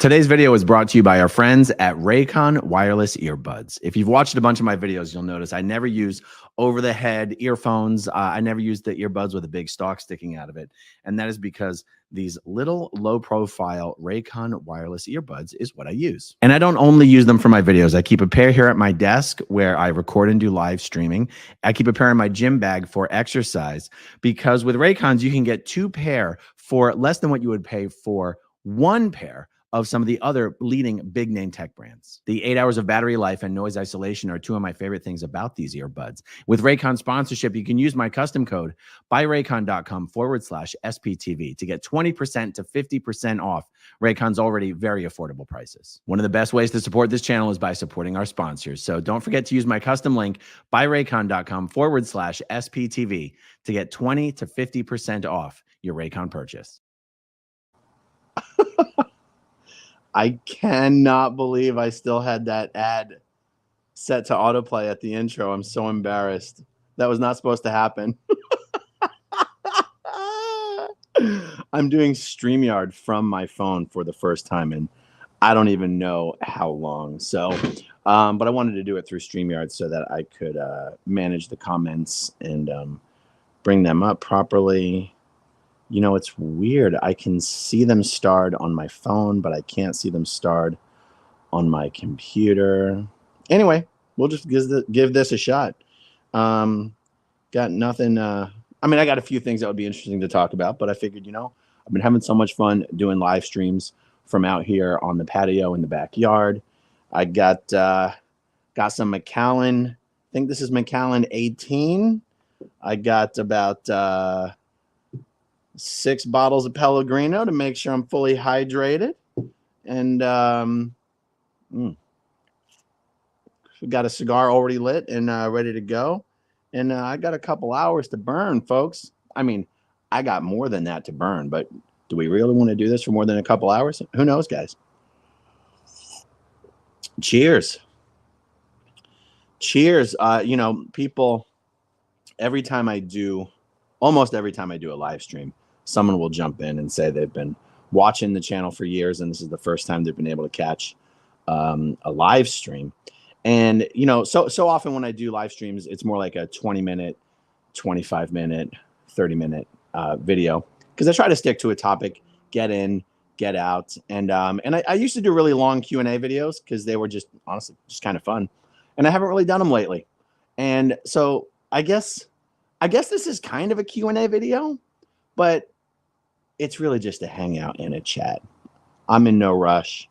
Today's video is brought to you by our friends at Raycon wireless earbuds. If you've watched a bunch of my videos, you'll notice I never use over-the-head earphones. I never use the earbuds with a big stalk sticking out of it. And that is because these little low-profile Raycon wireless earbuds is what I use. And I don't only use them for my videos. I keep a pair here at my desk where I record and do live streaming. I keep a pair in my gym bag for exercise because with Raycons, you can get 2 pair for less than what you would pay for 1 pair of some of the other leading big name tech brands. The 8 hours of battery life and noise isolation are 2 of my favorite things about these earbuds. With Raycon sponsorship, you can use my custom code buyraycon.com/SPTV to get 20% to 50% off Raycon's already very affordable prices. One of the best ways to support this channel is by supporting our sponsors. So don't forget to use my custom link buyraycon.com/SPTV to get 20 to 50% off your Raycon purchase. I cannot believe I still had that ad set to autoplay at the intro. I'm so embarrassed. That was not supposed to happen. I'm doing StreamYard from my phone for the first time, and I don't even know how long. So, but I wanted to do it through StreamYard so that I could manage the comments and bring them up properly. You know, it's weird. I can see them starred on my phone, but I can't see them starred on my computer. Anyway, we'll just give this a shot. Got nothing. I mean, I got a few things that would be interesting to talk about, but I figured, you know, I've been having so much fun doing live streams from out here on the patio in the backyard. I got some Macallan. I think this is Macallan 18. I got about 6 bottles of Pellegrino to make sure I'm fully hydrated. And we got a cigar already lit and ready to go. And I got a couple hours to burn, folks. I mean, I got more than that to burn, but do we really want to do this for more than a couple hours? Who knows, guys? Cheers. Cheers. You know, people, almost every time I do a live stream, someone will jump in and say they've been watching the channel for years, and this is the first time they've been able to catch a live stream. And, you know, so often when I do live streams, it's more like a 20-minute, 25-minute, 30-minute video, because I try to stick to a topic, get in, get out. And I used to do really long Q&A videos because they were just, honestly, just kind of fun. And I haven't really done them lately. And so I guess this is kind of a Q&A video, but it's really just a hangout and a chat. I'm in no rush.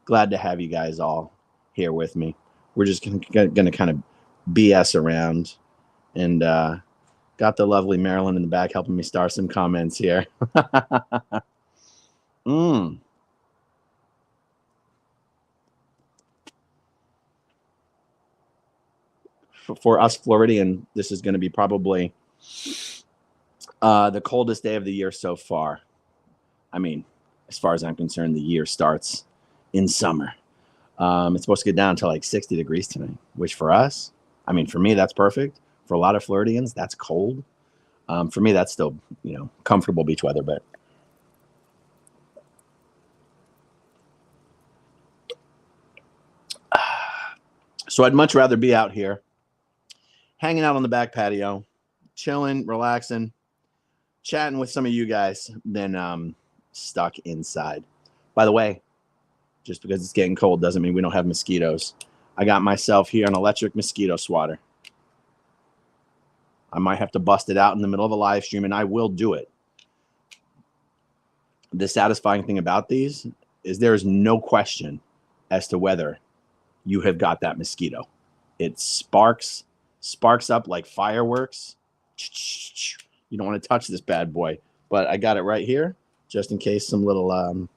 Glad to have you guys all here with me. We're just gonna kind of BS around, and got the lovely Marilyn in the back helping me start some comments here. For us Floridian, this is going to be probably the coldest day of the year so far. I mean, as far as I'm concerned, the year starts in summer. It's supposed to get down to like 60 degrees tonight, which for us, I mean, for me, that's perfect. For a lot of Floridians, that's cold. For me, that's still, you know, comfortable beach weather, but so I'd much rather be out here hanging out on the back patio, chilling, relaxing, chatting with some of you guys than stuck inside. By the way, just because it's getting cold doesn't mean we don't have mosquitoes. I got myself here an electric mosquito swatter. I might have to bust it out in the middle of a live stream, and I will do it. The satisfying thing about these is there is no question as to whether you have got that mosquito. It sparks up like fireworks. You don't want to touch this bad boy, but I got it right here just in case some little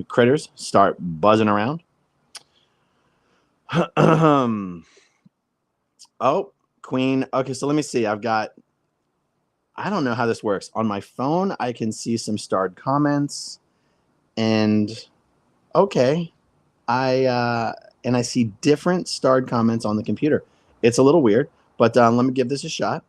critters start buzzing around. Oh, Queen. Okay, so let me see. I don't know how this works. On my phone, I can see some starred comments, and okay, I see different starred comments on the computer. It's a little weird, but let me give this a shot.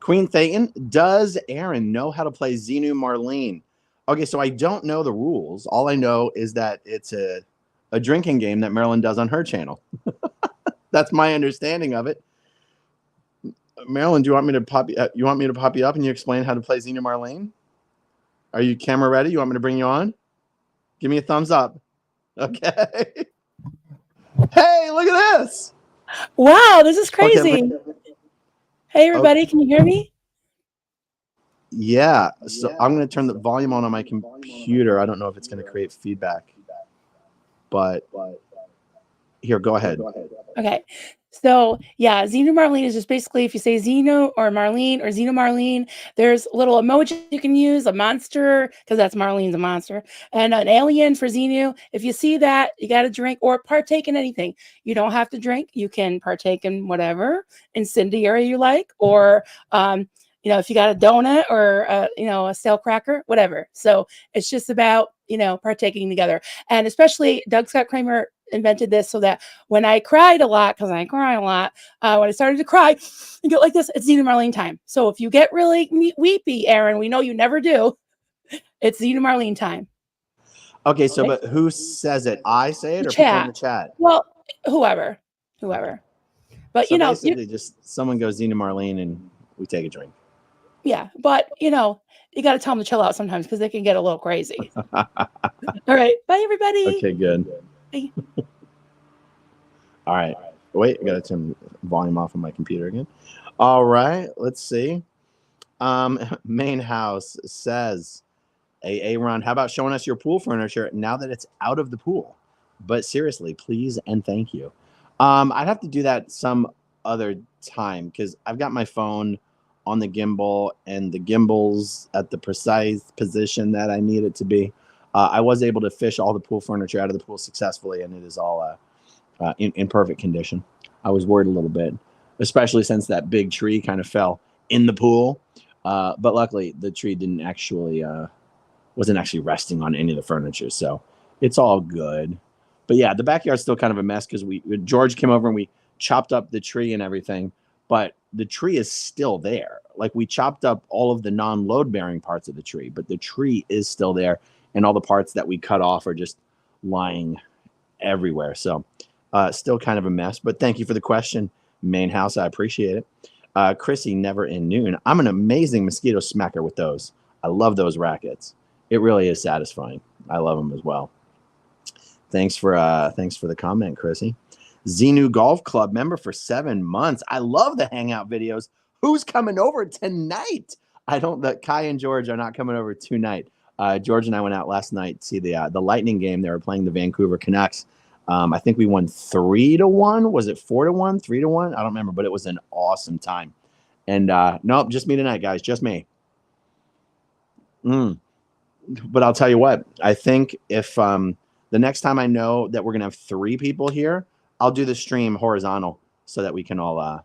Queen Thetan, does Aaron know how to play Xenu Marlene? Okay, so I don't know the rules. All I know is that it's a drinking game that Marilyn does on her channel. That's my understanding of it. Marilyn, do you want me to pop you want me to pop you up and you explain how to play Xena Marlene? Are you camera ready? You want me to bring you on? Give me a thumbs up. Okay. Hey, look at this. Wow, this is crazy. Okay, hey, everybody, can you hear me? Yeah. So I'm going to turn the volume on my computer. I don't know if it's going to create feedback, but here, go ahead. Okay. So yeah, Xeno Marlene is just basically if you say Xeno or Marlene or Xeno Marlene, there's a little emoji you can use, a monster, because that's Marlene's a monster, and an alien for Xenu. If you see that, you got to drink or partake in anything. You don't have to drink. You can partake in whatever incendiary you like, or if you got a donut or a stale cracker, whatever. So it's just about partaking together, and especially Doug Scott Kramer invented this so that when I cried a lot, because I cry a lot, when I started to cry and get like this, it's Xena Marlene time. So if you get really weepy, Aaron, we know you never do. It's Xena Marlene time. Okay, so but who says it? I say it, or chat. people in the chat? Well, whoever. But so basically, just someone goes Xena Marlene and we take a drink. Yeah, but you got to tell them to chill out sometimes because they can get a little crazy. All right, bye everybody. Okay, good. Bye. All right. Wait, I got to turn volume off on my computer again. All right, let's see. Main House says, "Hey, Ron, how about showing us your pool furniture now that it's out of the pool? But seriously, please and thank you." I'd have to do that some other time because I've got my phone on the gimbal and the gimbal's at the precise position that I need it to be. I was able to fish all the pool furniture out of the pool successfully, and it is all in perfect condition. I was worried a little bit, especially since that big tree kind of fell in the pool. But luckily, the tree wasn't actually resting on any of the furniture, so it's all good. But yeah, the backyard's still kind of a mess because George came over and we chopped up the tree and everything, but the tree is still there. Like we chopped up all of the non-load bearing parts of the tree, but the tree is still there, and all the parts that we cut off are just lying everywhere. So still kind of a mess, but thank you for the question, Main House. I appreciate it. Chrissy, never in noon. I'm an amazing mosquito smacker with those. I love those rackets. It really is satisfying. I love them as well. Thanks for the comment, Chrissy. Xenu Golf Club member for 7 months. I love the Hangout videos. Who's coming over tonight? Kai and George are not coming over tonight. George and I went out last night to see the Lightning game. They were playing the Vancouver Canucks. I think we won 3-1. Was it 4-1, 3-1? I don't remember, but it was an awesome time. And nope, just me tonight, guys. Just me. But I'll tell you what, I think if the next time I know that we're gonna have 3 people here, I'll do the stream horizontal so that we can all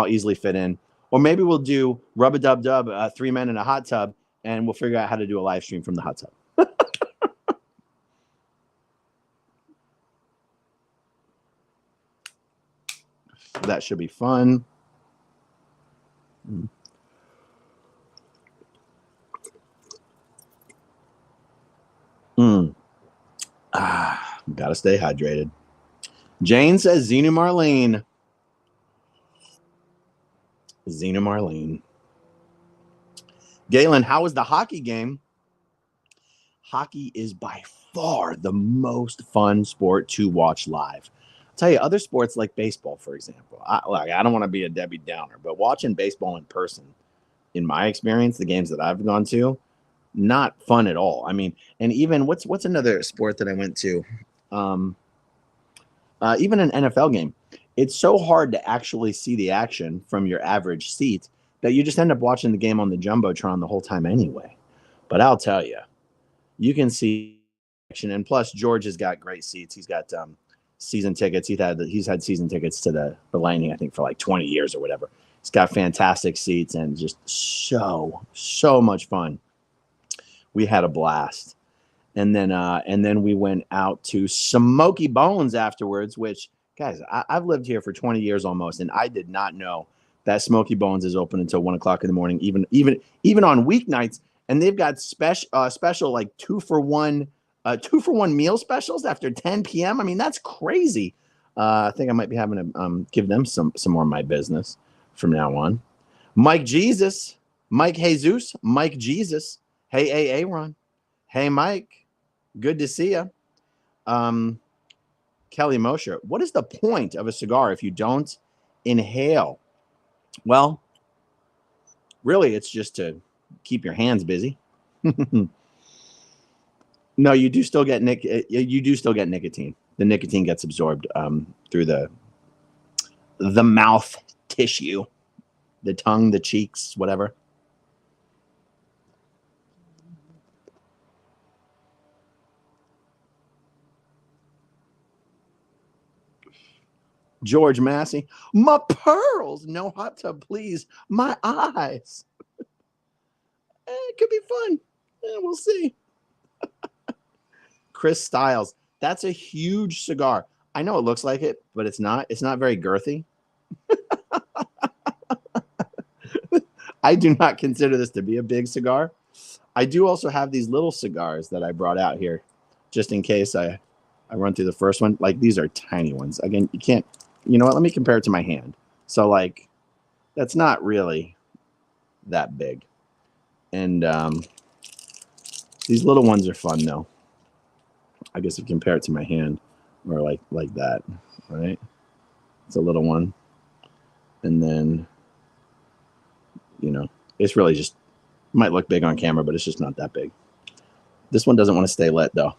easily fit in. Or maybe we'll do rub-a-dub-dub, 3 men in a hot tub, and we'll figure out how to do a live stream from the hot tub. That should be fun. Gotta stay hydrated. Jane says Xena Marlene. Xena Marlene. Galen, how was the hockey game? Hockey is by far the most fun sport to watch live. I'll tell you, other sports like baseball, for example. I don't want to be a Debbie Downer, but watching baseball in person, in my experience, the games that I've gone to, not fun at all. I mean, and even what's another sport that I went to? Even an NFL game. It's so hard to actually see the action from your average seat that you just end up watching the game on the Jumbotron the whole time anyway. But I'll tell you, you can see action. And plus, George has got great seats. He's got season tickets. He's had season tickets to the Lightning, I think, for like 20 years or whatever. He's got fantastic seats and just so much fun. We had a blast. And then we went out to Smoky Bones afterwards, which, guys, I've lived here for 20 years almost, and I did not know that Smoky Bones is open until 1 o'clock in the morning, even on weeknights. and they've got special like 2-for-1 meal specials after 10 p.m. I mean, that's crazy. I think I might be having to give them some more of my business from now on. Mike Jesus, Mike Jesus. Hey, Aaron. Hey, Mike. Good to see you. Kelly Mosher, what is the point of a cigar if you don't inhale? Well, really, it's just to keep your hands busy. No, you do still get nicotine. The nicotine gets absorbed through the mouth tissue, the tongue, the cheeks, whatever. George Massey, my pearls, no hot tub, please, my eyes. It could be fun. We'll see. Chris Styles, that's a huge cigar. I know it looks like it, but it's not. It's not very girthy. I do not consider this to be a big cigar. I do also have these little cigars that I brought out here, just in case I run through the first one. Like, these are tiny ones. Again, you can't. You know what? Let me compare it to my hand. So, like, that's not really that big. And these little ones are fun, though. I guess if you compare it to my hand, or like that, right? It's a little one. And then, you know, it's really just, might look big on camera, but it's just not that big. This one doesn't want to stay lit, though.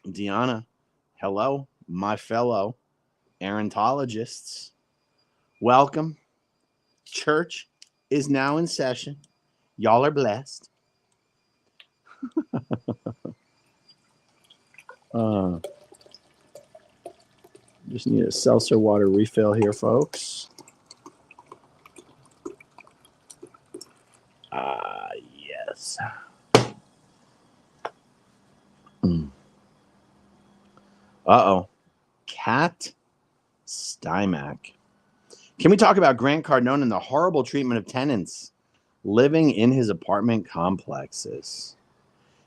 Deanna, hello, my fellow errantologists. Welcome. Church is now in session. Y'all are blessed. Just need a seltzer water refill here, folks. Yes. Uh-oh. Kat Stymack. Can we talk about Grant Cardone and the horrible treatment of tenants living in his apartment complexes?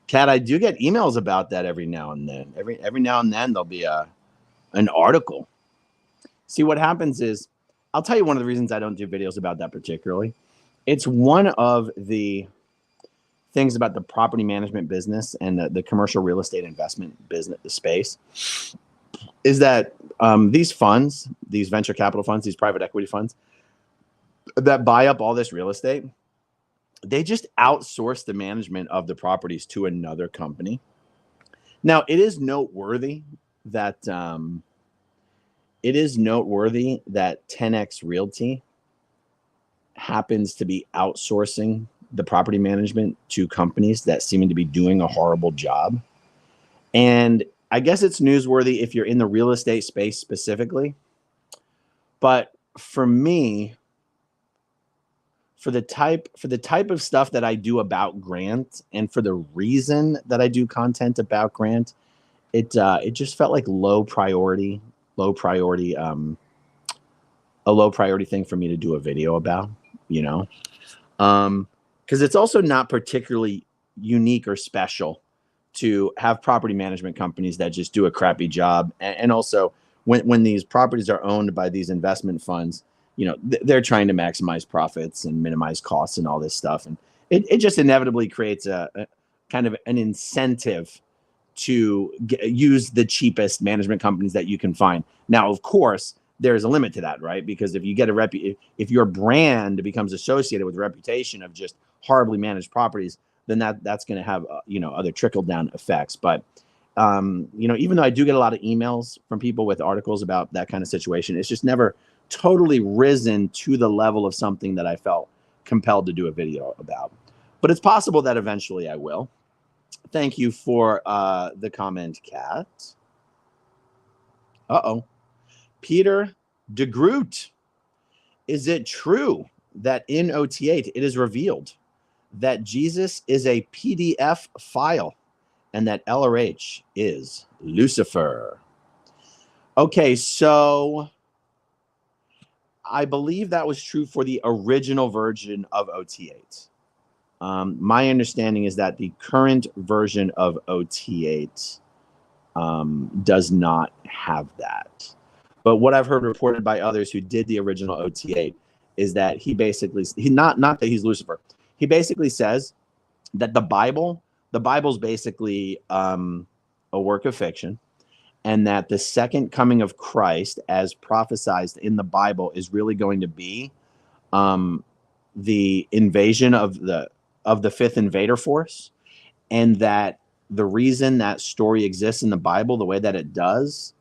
Kat, I do get emails about that every now and then. Every now and then there'll be an article. See, what happens is, I'll tell you one of the reasons I don't do videos about that particularly. It's one of the things about the property management business and the commercial real estate investment business, the space, is that these funds, these venture capital funds, these private equity funds that buy up all this real estate, they just outsource the management of the properties to another company. Now, it is noteworthy that 10X Realty happens to be outsourcing the property management to companies that seem to be doing a horrible job. And I guess it's newsworthy if you're in the real estate space specifically. But for me, for the type of stuff that I do about Grant, and for the reason that I do content about Grant, it just felt like a low priority thing for me to do a video about, you know. Because it's also not particularly unique or special to have property management companies that just do a crappy job. And also, when these properties are owned by these investment funds, you know, they're trying to maximize profits and minimize costs and all this stuff. And it just inevitably creates a kind of an incentive to use the cheapest management companies that you can find. Now, of course, there's a limit to that, right? Because if you get if your brand becomes associated with a reputation of just horribly managed properties, then that's going to have other trickle down effects. But even though I do get a lot of emails from people with articles about that kind of situation, it's just never totally risen to the level of something that I felt compelled to do a video about. But it's possible that eventually I will. Thank you for the comment, Kat. Peter DeGroot. Is it true that in OT8 it is revealed that Jesus is a PDF file and that LRH is Lucifer. Okay, so I believe that was true for the original version of OT8. My understanding is that the current version of OT8 does not have that. But what I've heard reported by others who did the original OT8 is that he not that he's Lucifer. He basically says that the Bible's basically a work of fiction, and that the second coming of Christ, as prophesied in the Bible, is really going to be the invasion of the fifth invader force, and that the reason that story exists in the Bible the way that it does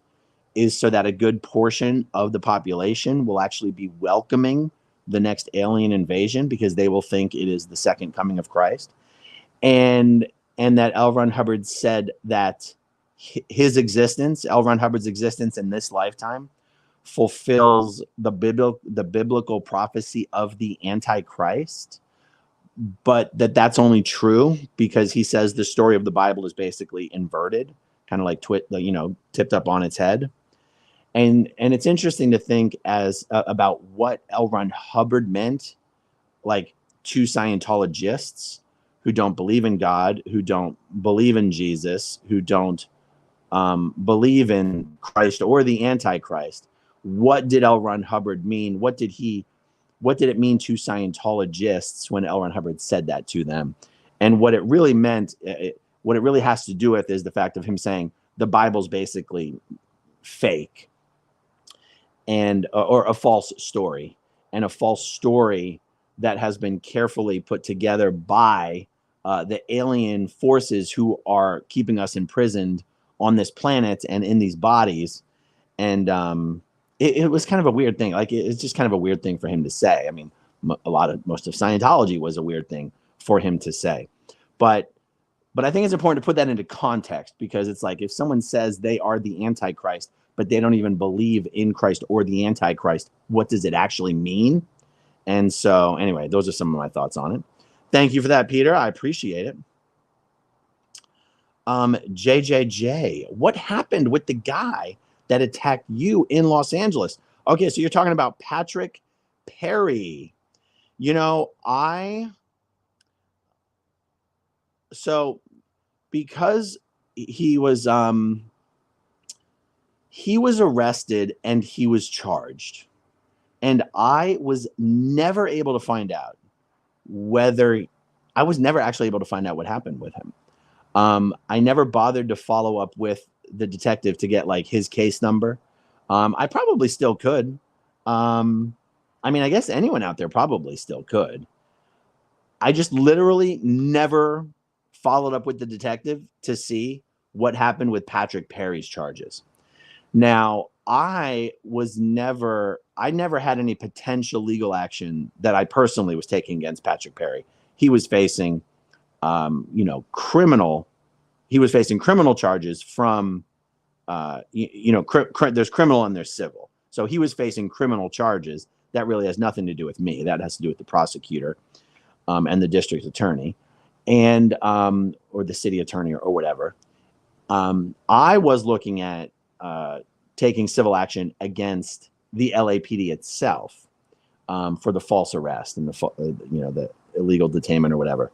is so that a good portion of the population will actually be welcoming the next alien invasion because they will think it is the second coming of Christ. And that L. Ron Hubbard said that his existence, L. Ron Hubbard's existence in this lifetime, fulfills the biblical prophecy of the Antichrist, but that's only true because he says the story of the Bible is basically inverted, kind of like tipped up on its head. And it's interesting to think about what L. Ron Hubbard meant, like, to Scientologists who don't believe in God, who don't believe in Jesus, who don't believe in Christ or the Antichrist. What did L. Ron Hubbard mean? What did it mean to Scientologists when L. Ron Hubbard said that to them? And what it really meant, what it really has to do with is the fact of him saying the Bible's basically fake and or a false story, and a false story that has been carefully put together by the alien forces who are keeping us imprisoned on this planet and in these bodies. And it was kind of a weird thing. Like, it's just kind of a weird thing for him to say. I mean, most of Scientology was a weird thing for him to say. But I think it's important to put that into context, because it's like, if someone says they are the Antichrist, but they don't even believe in Christ or the Antichrist, what does it actually mean? And so, anyway, those are some of my thoughts on it. Thank you for that, Peter. I appreciate it. JJJ, what happened with the guy that attacked you in Los Angeles? Okay, so you're talking about Patrick Perry. Because he was arrested and he was charged, and I was never able to find out what happened with him. I never bothered to follow up with the detective to get like his case number. I probably still could. I mean, I guess anyone out there probably still could. I just literally never followed up with the detective to see what happened with Patrick Perry's charges. Now, I never had any potential legal action that I personally was taking against Patrick Perry. He was facing, criminal charges from, there's criminal and there's civil. So he was facing criminal charges. That really has nothing to do with me. That has to do with the prosecutor and the district attorney and or the city attorney or whatever. I was looking at taking civil action against the LAPD itself for the false arrest and the illegal detainment or whatever.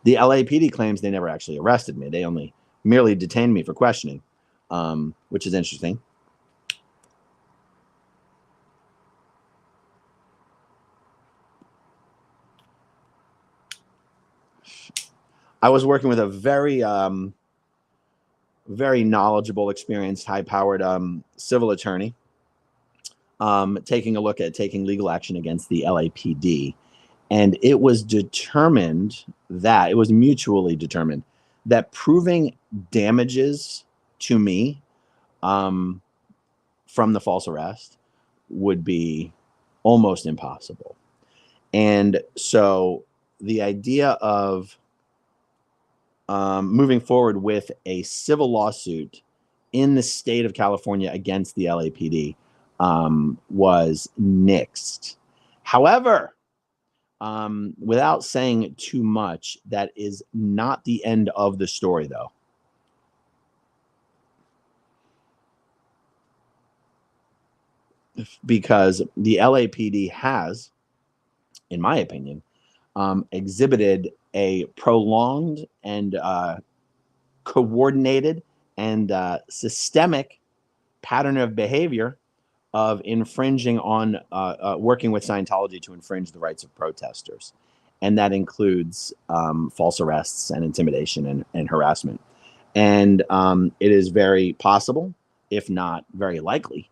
The LAPD claims they never actually arrested me. They only merely detained me for questioning, which is interesting. I was working with a very, very knowledgeable, experienced, high-powered civil attorney, taking a look at taking legal action against the LAPD. And it was mutually determined that proving damages to me from the false arrest would be almost impossible. And so the idea of moving forward with a civil lawsuit in the state of California against the LAPD was nixed. However, Without saying too much, that is not the end of the story, though. Because the LAPD has, in my opinion, exhibited a prolonged and coordinated and systemic pattern of behavior of infringing on working with Scientology to infringe the rights of protesters. And that includes false arrests and intimidation and harassment. And it is very possible, if not very likely,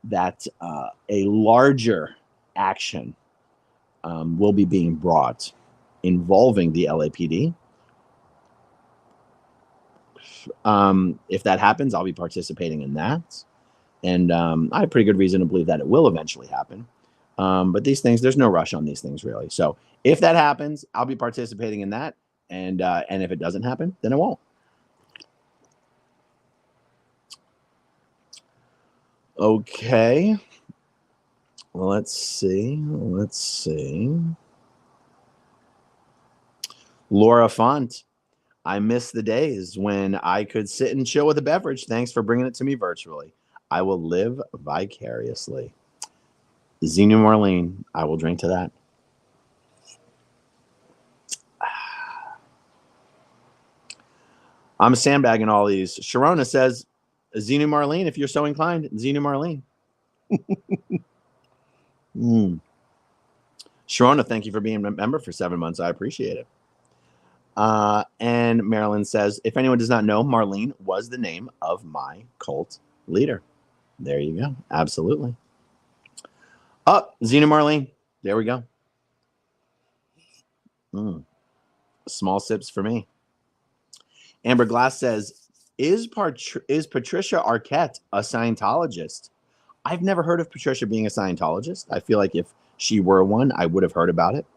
that a larger action will be being brought involving the LAPD. If that happens, I'll be participating in that. And I have pretty good reason to believe that it will eventually happen. But these things, there's no rush on these things, really. So if that happens, I'll be participating in that. And if it doesn't happen, then it won't. Okay. Let's see. Laura Font. I miss the days when I could sit and chill with a beverage. Thanks for bringing it to me virtually. I will live vicariously. Xenu Marlene, I will drink to that. I'm sandbagging all these. Sharona says, Xenu Marlene, if you're so inclined, Xenu Marlene. Sharona, thank you for being a member for 7 months. I appreciate it. And Marilyn says, if anyone does not know, Marlene was the name of my cult leader. There you go. Absolutely. Oh, Xenu Marlene. There we go. Small sips for me. Amber Glass says, is Patricia Arquette a Scientologist? I've never heard of Patricia being a Scientologist. I feel like if she were one, I would have heard about it.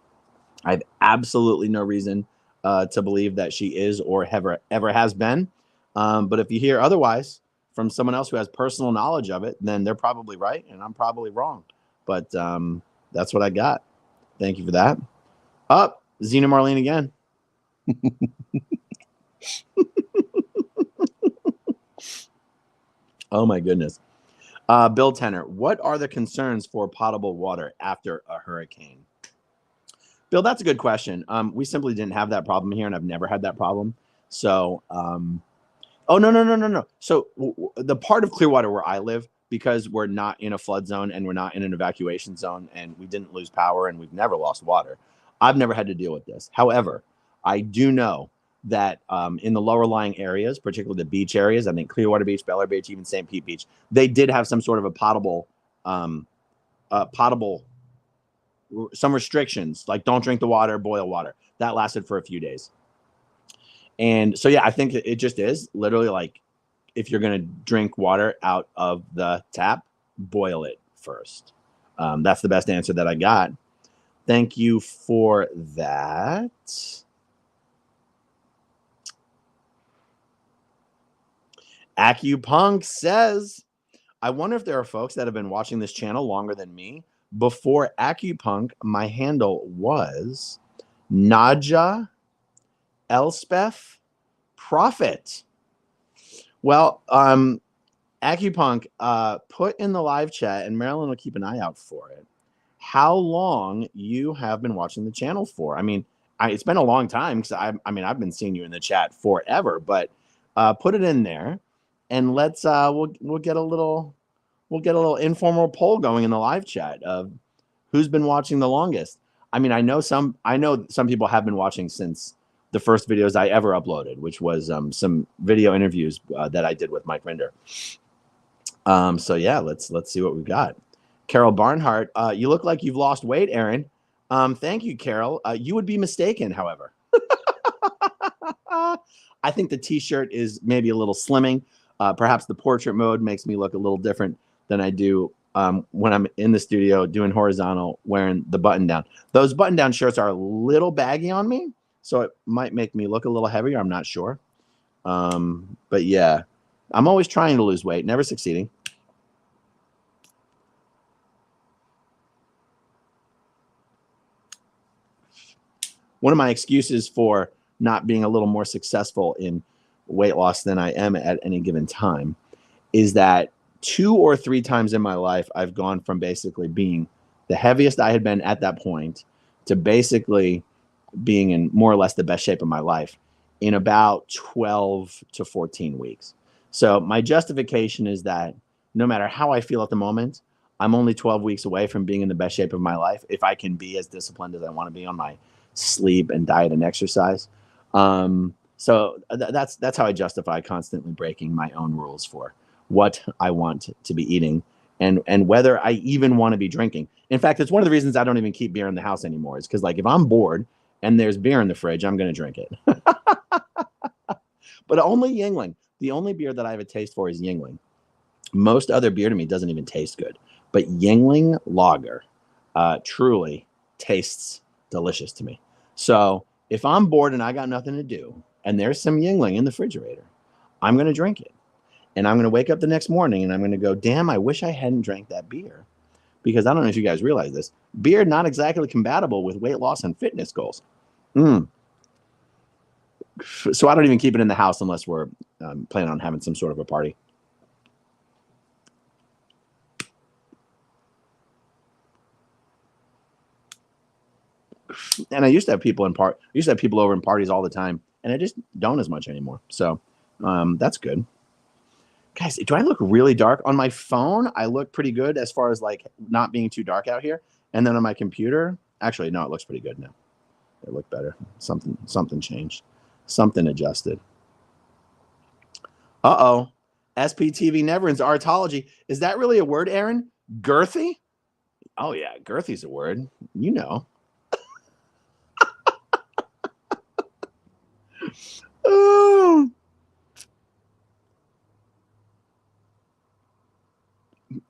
I have absolutely no reason to believe that she is or ever has been. But if you hear otherwise from someone else who has personal knowledge of it, then they're probably right and I'm probably wrong. But that's what I got. Thank you for that. Up, Xenu Marlene again. Oh my goodness. Bill Tenner, what are the concerns for potable water after a hurricane? Bill, that's a good question. We simply didn't have that problem here, and I've never had that problem. So, oh, no. So the part of Clearwater where I live, because we're not in a flood zone and we're not in an evacuation zone and we didn't lose power and we've never lost water, I've never had to deal with this. However, I do know that in the lower lying areas, particularly the beach areas, I think Clearwater Beach, Bel Air Beach, even St. Pete Beach, they did have some sort of a potable, some restrictions, like don't drink the water, boil water. That lasted for a few days. And so, yeah, I think it just is literally like, if you're going to drink water out of the tap, boil it first. That's the best answer that I got. Thank you for that. Acupunk says, I wonder if there are folks that have been watching this channel longer than me. Before Acupunk, my handle was Naja Elspeth Prophet. Well, Acupunk, put in the live chat, and Marilyn will keep an eye out for it, how long you have been watching the channel for. I mean, it's been a long time, because I've been seeing you in the chat forever, but put it in there, and let's we'll get a little informal poll going in the live chat of who's been watching the longest. I mean, I know some people have been watching since the first videos I ever uploaded, which was some video interviews that I did with Mike Rinder. So yeah, let's see what we've got. Carol Barnhart, you look like you've lost weight, Aaron. Thank you, Carol. You would be mistaken, however. I think the t-shirt is maybe a little slimming. Perhaps the portrait mode makes me look a little different than I do when I'm in the studio doing horizontal, wearing the button down. Those button down shirts are a little baggy on me, so it might make me look a little heavier. I'm not sure. But yeah, I'm always trying to lose weight, never succeeding. one of my excuses for not being a little more successful in weight loss than I am at any given time is that 2 or 3 times in my life, I've gone from basically being the heaviest I had been at that point to basically being in more or less the best shape of my life in about 12 to 14 weeks. So my justification is that no matter how I feel at the moment, I'm only 12 weeks away from being in the best shape of my life if I can be as disciplined as I want to be on my sleep and diet and exercise. So that's how I justify constantly breaking my own rules for what I want to be eating and whether I even want to be drinking. In fact, it's one of the reasons I don't even keep beer in the house anymore. Is because like if I'm bored and there's beer in the fridge, I'm going to drink it. But only Yingling. The only beer that I have a taste for is Yingling. Most other beer to me doesn't even taste good. But Yingling Lager truly tastes delicious to me. So if I'm bored and I got nothing to do and there's some Yingling in the refrigerator, I'm going to drink it. And I'm going to wake up the next morning and I'm going to go, damn, I wish I hadn't drank that beer. Because I don't know if you guys realize this. Beer not exactly compatible with weight loss and fitness goals. So I don't even keep it in the house unless we're planning on having some sort of a party. And I used to have people over in parties all the time, and I just don't as much anymore. So that's good. Guys, do I look really dark on my phone? I look pretty good as far as like not being too dark out here. And then on my computer, actually, no, it looks pretty good now. It looked better. Something changed. Something adjusted. Uh-oh. SPTV Neverends, Artology. Is that really a word, Aaron? Girthy? Oh, yeah. Girthy's a word. You know. Oh.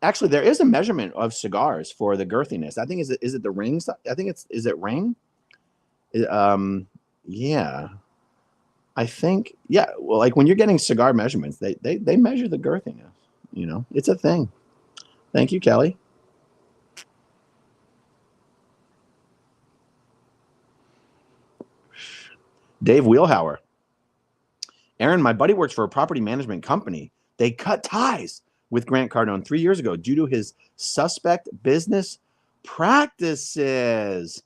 Actually, there is a measurement of cigars for the girthiness. I think is it the ring? I think is it ring? Yeah. I think, yeah. Well, like when you're getting cigar measurements, they measure the girthiness. You know, it's a thing. Thank you, Kelly. Dave Wheelhauer. Aaron, my buddy works for a property management company. They cut ties with Grant Cardone 3 years ago due to his suspect business practices.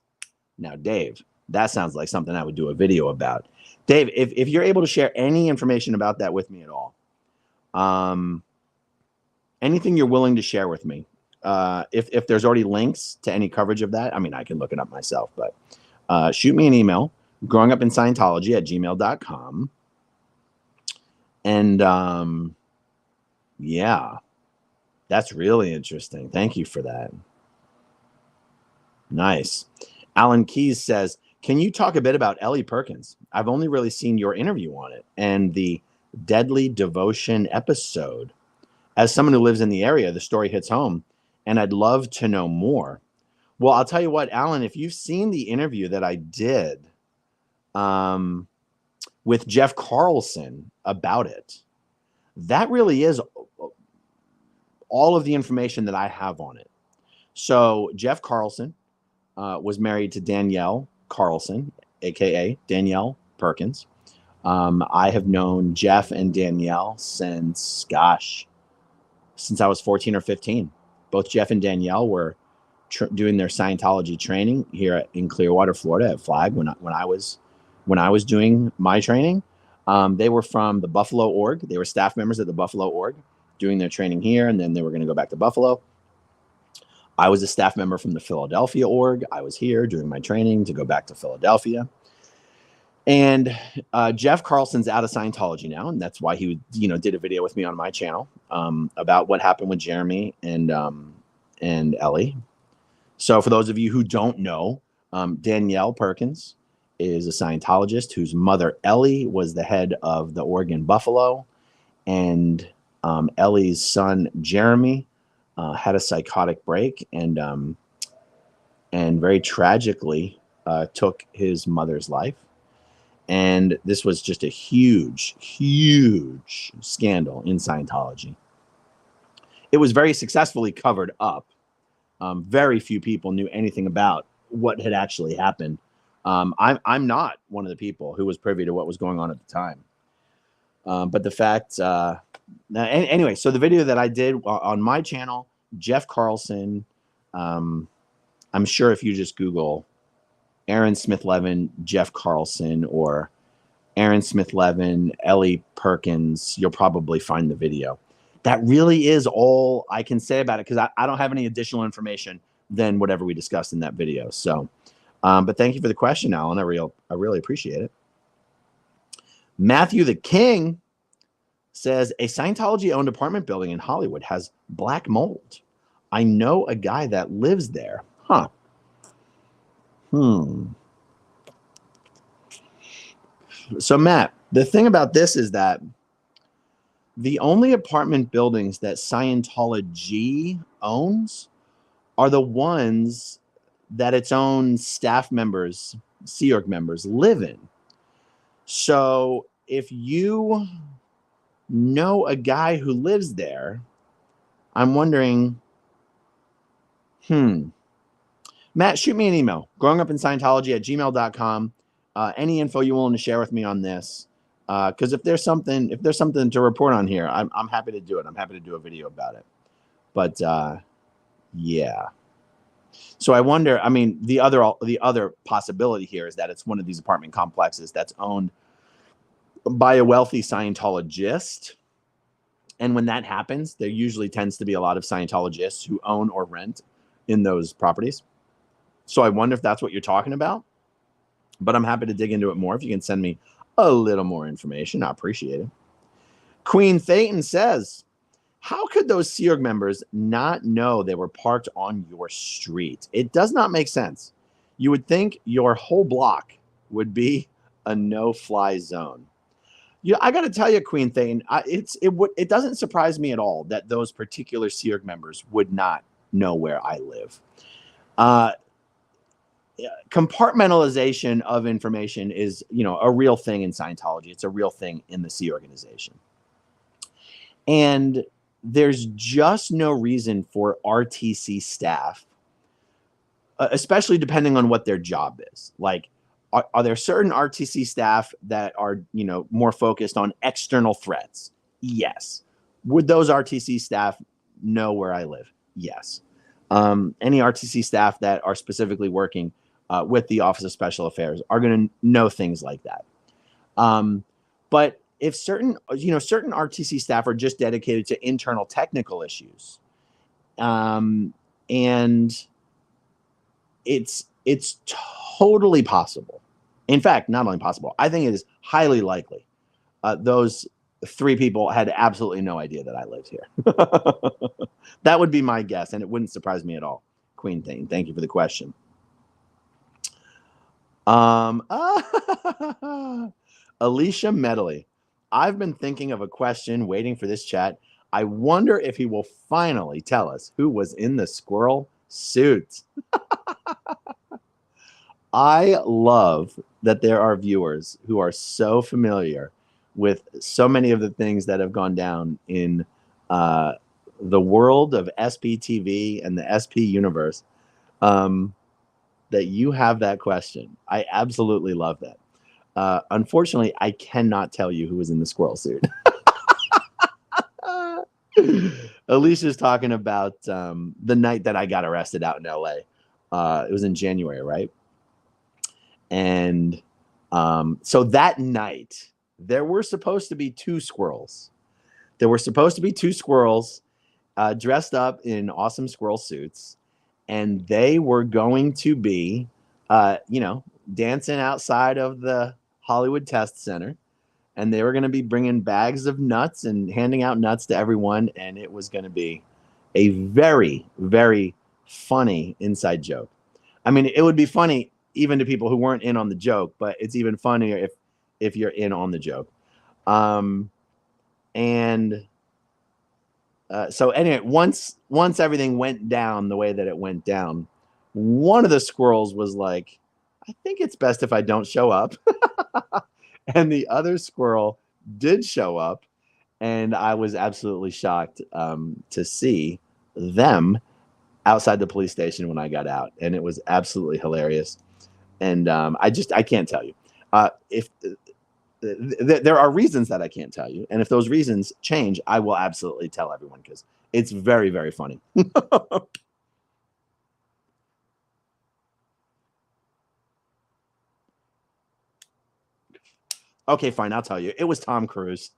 Now, Dave, that sounds like something I would do a video about. Dave, if you're able to share any information about that with me at all, anything you're willing to share with me, if there's already links to any coverage of that, I mean, I can look it up myself, but shoot me an email, growingupinScientology@gmail.com. And yeah, that's really interesting. Thank you for that. Nice. Alan Keys says, can you talk a bit about Ellie Perkins? I've only really seen your interview on it and the Deadly Devotion episode. As someone who lives in the area, the story hits home, and I'd love to know more. Well, I'll tell you what, Alan, if you've seen the interview that I did with Jeff Carlson about it, that really is all of the information that I have on it. So Jeff Carlson was married to Danielle Carlson, aka Danielle Perkins. I have known Jeff and Danielle since I was 14 or 15. Both Jeff and Danielle were doing their Scientology training here in Clearwater, Florida at Flag when I was doing my training. They were from the Buffalo org. They were staff members at the Buffalo org doing their training here, and then they were going to go back to Buffalo. I was a staff member from the Philadelphia org. I was here doing my training to go back to Philadelphia. And Jeff Carlson's out of Scientology now, and that's why he, did a video with me on my channel about what happened with Jeremy and Ellie. So for those of you who don't know, Danielle Perkins is a Scientologist whose mother Ellie was the head of the org in Buffalo, and Ellie's son Jeremy had a psychotic break and very tragically took his mother's life. And this was just a huge, huge scandal in Scientology. It was very successfully covered up. Very few people knew anything about what had actually happened. I'm not one of the people who was privy to what was going on at the time. But the fact, anyway, so the video that I did on my channel, Jeff Carlson, I'm sure if you just Google Aaron Smith-Levin, Jeff Carlson, or Aaron Smith-Levin, Ellie Perkins, you'll probably find the video. That really is all I can say about it, because I don't have any additional information than whatever we discussed in that video. So, but thank you for the question, Alan. I really appreciate it. Matthew the King says, a Scientology-owned apartment building in Hollywood has black mold. I know a guy that lives there. Huh. So, Matt, the thing about this is that the only apartment buildings that Scientology owns are the ones that its own staff members, Sea Org members, live in. So if you know a guy who lives there, I'm wondering, Matt, shoot me an email, growingupinscientology@gmail.com. Any info you're willing to share with me on this. Because if there's something to report on here, I'm happy to do it. I'm happy to do a video about it. But yeah. So I wonder, I mean, the other possibility here is that it's one of these apartment complexes that's owned by a wealthy Scientologist. And when that happens, there usually tends to be a lot of Scientologists who own or rent in those properties. So I wonder if that's what you're talking about. But I'm happy to dig into it more. If you can send me a little more information, I appreciate it. Queen Thetan says, how could those Sea Org members not know they were parked on your street? It does not make sense. You would think your whole block would be a no-fly zone. Yeah, I got to tell you, Queen Thetan, it doesn't surprise me at all that those particular Sea Org members would not know where I live. Compartmentalization of information is, a real thing in Scientology. It's a real thing in the Sea organization. And there's just no reason for RTC staff, especially depending on what their job is. Like, are there certain RTC staff that are, more focused on external threats? Yes. Would those RTC staff know where I live? Yes. Any RTC staff that are specifically working with the Office of Special Affairs are going to know things like that. But if certain RTC staff are just dedicated to internal technical issues, and it's totally possible. In fact, not only possible, I think it is highly likely. Those three people had absolutely no idea that I lived here. That would be my guess, and it wouldn't surprise me at all. Queen Thane, thank you for the question. Alicia Medley, I've been thinking of a question waiting for this chat. I wonder if he will finally tell us who was in the squirrel suit. I love that there are viewers who are so familiar with so many of the things that have gone down in the world of SPTV and the SP universe, that you have that question. I absolutely love that. Unfortunately, I cannot tell you who was in the squirrel suit. Alicia's talking about the night that I got arrested out in LA. It was in January, right? And so that night, there were supposed to be two squirrels. There were supposed to be two squirrels dressed up in awesome squirrel suits. And they were going to be, dancing outside of the Hollywood Test Center. And they were going to be bringing bags of nuts and handing out nuts to everyone. And it was going to be a very, very funny inside joke. I mean, it would be funny even to people who weren't in on the joke, but it's even funnier if you're in on the joke. So anyway, once everything went down the way that it went down, one of the squirrels was like, I think it's best if I don't show up. And the other squirrel did show up, and I was absolutely shocked to see them outside the police station when I got out, and it was absolutely hilarious. And I can't tell you. If there are reasons that I can't tell you, and if those reasons change, I will absolutely tell everyone because it's very, very funny. Okay, fine, I'll tell you. It was Tom Cruise.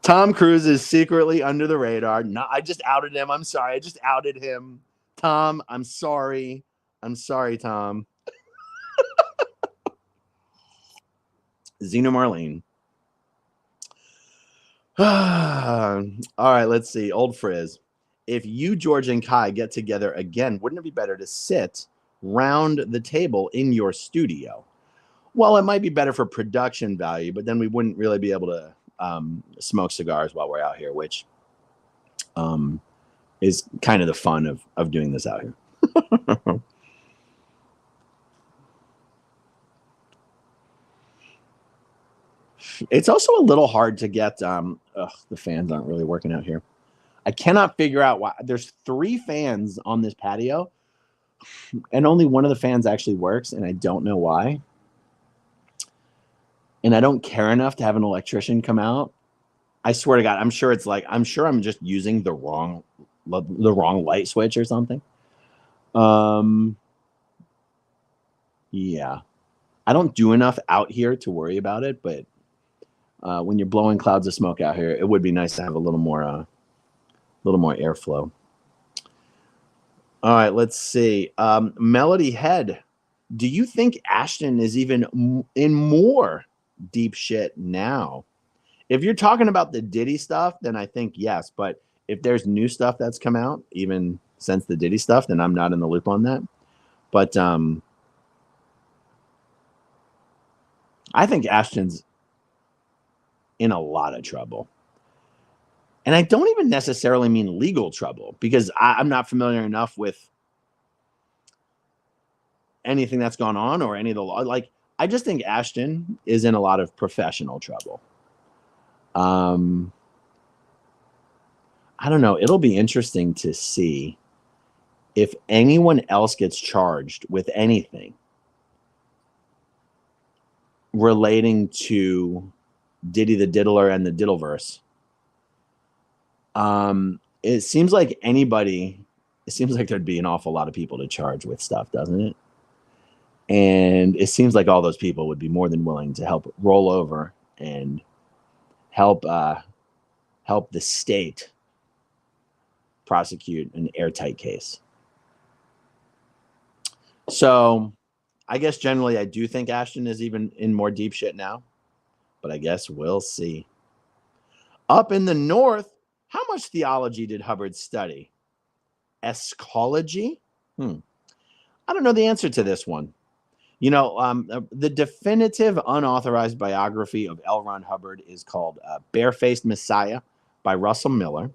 Tom Cruise is secretly under the radar. No, I just outed him. I'm sorry. I just outed him. Tom, I'm sorry. I'm sorry, Tom. Xena Marlene. All right, let's see. Old Frizz. If you, George, and Kai get together again, wouldn't it be better to sit round the table in your studio? Well, it might be better for production value, but then we wouldn't really be able to smoke cigars while we're out here, which is kind of the fun of doing this out here. It's also a little hard to get. The fans aren't really working out here. I cannot figure out why. There's 3 fans on this patio, and only one of the fans actually works, and I don't know why. And I don't care enough to have an electrician come out. I swear to God, I'm sure I'm just using the wrong light switch or something. Yeah, I don't do enough out here to worry about it, but when you're blowing clouds of smoke out here, it would be nice to have a little more airflow. All right, let's see. Melody Head, do you think Ashton is even in more deep shit now? If you're talking about the Diddy stuff, then I think yes. But if there's new stuff that's come out, even since the Diddy stuff, then I'm not in the loop on that. But I think Ashton's in a lot of trouble. And I don't even necessarily mean legal trouble, because I'm not familiar enough with anything that's gone on or any of the law. Like, I just think Ashton is in a lot of professional trouble. I don't know. It'll be interesting to see if anyone else gets charged with anything relating to Diddy the Diddler and the Diddleverse. It seems like there'd be an awful lot of people to charge with stuff, doesn't it? And it seems like all those people would be more than willing to help roll over and help the state prosecute an airtight case. So I guess generally I do think Ashton is even in more deep shit now, but I guess we'll see. Up in the north, how much theology did Hubbard study? Eschatology? I don't know the answer to this one. You know, the definitive unauthorized biography of L. Ron Hubbard is called Barefaced Messiah by Russell Miller.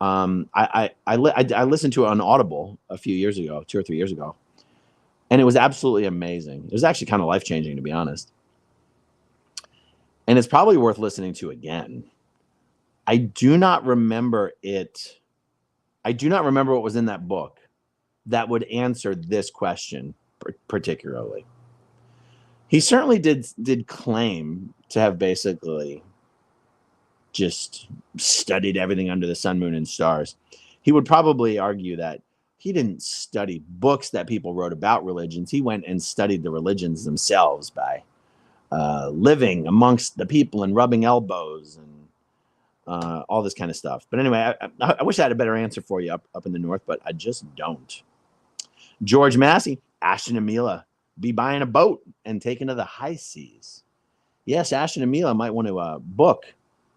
I listened to it on Audible a few years ago, 2 or 3 years ago, and it was absolutely amazing. It was actually kind of life-changing, to be honest. And it's probably worth listening to again. I do not remember it. I do not remember what was in that book that would answer this question particularly. He certainly did claim to have basically just studied everything under the sun, moon, and stars. He would probably argue that he didn't study books that people wrote about religions. He went and studied the religions themselves by living amongst the people and rubbing elbows and all this kind of stuff. But anyway, I wish I had a better answer for you up in the north, but I just don't. George Massey, Ashton and Mila be buying a boat and taking to the high seas. Yes, Ashton and Mila might want to book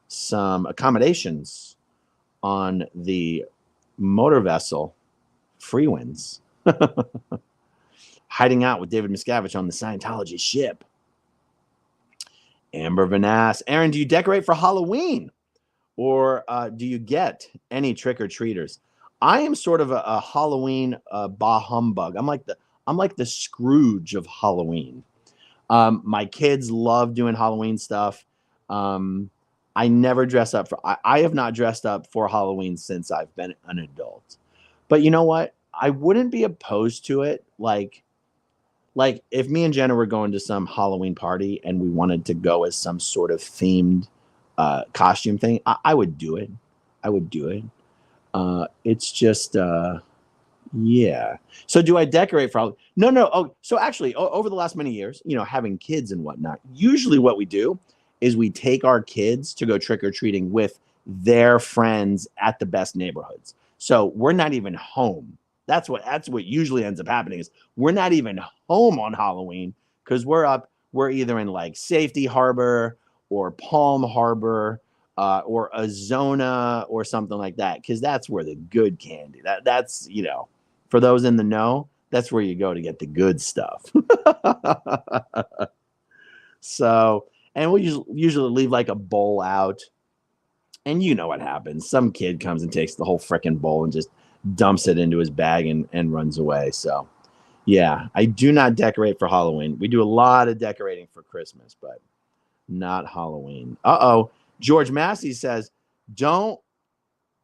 some accommodations on the motor vessel Freewinds. Hiding out with David Miscavige on the Scientology ship. Amber Vanass, Aaron, do you decorate for Halloween? Or do you get any trick-or-treaters? I am sort of a Halloween bah humbug. I'm like the Scrooge of Halloween. My kids love doing Halloween stuff. I never dress up I have not dressed up for Halloween since I've been an adult. But you know what? I wouldn't be opposed to it. Like if me and Jenna were going to some Halloween party and we wanted to go as some sort of themed costume thing, I would do it. I would do it. It's just, yeah. So do I decorate for? No. Oh, so actually, over the last many years, having kids and whatnot, usually what we do is we take our kids to go trick or treating with their friends at the best neighborhoods. So we're not even home. That's what usually ends up happening is we're not even home on Halloween because we're either in like Safety Harbor or Palm Harbor or Azona or something like that because that's where the good candy. That's for those in the know, that's where you go to get the good stuff. So, and we'll usually leave like a bowl out. And you know what happens. Some kid comes and takes the whole freaking bowl and just dumps it into his bag and runs away. So, yeah, I do not decorate for Halloween. We do a lot of decorating for Christmas, but not Halloween. Uh-oh. George Massey says, don't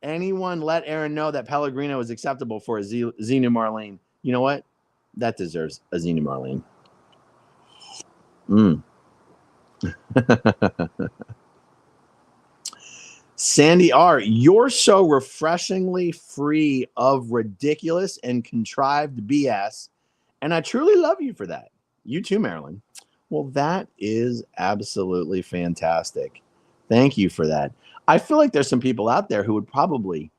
anyone let Aaron know that Pellegrino is acceptable for a Xenu Marlene. You know what? That deserves a Xenu Marlene. Sandy R., you're so refreshingly free of ridiculous and contrived BS, and I truly love you for that. You too, Marilyn. Well, that is absolutely fantastic. Thank you for that. I feel like there's some people out there who would probably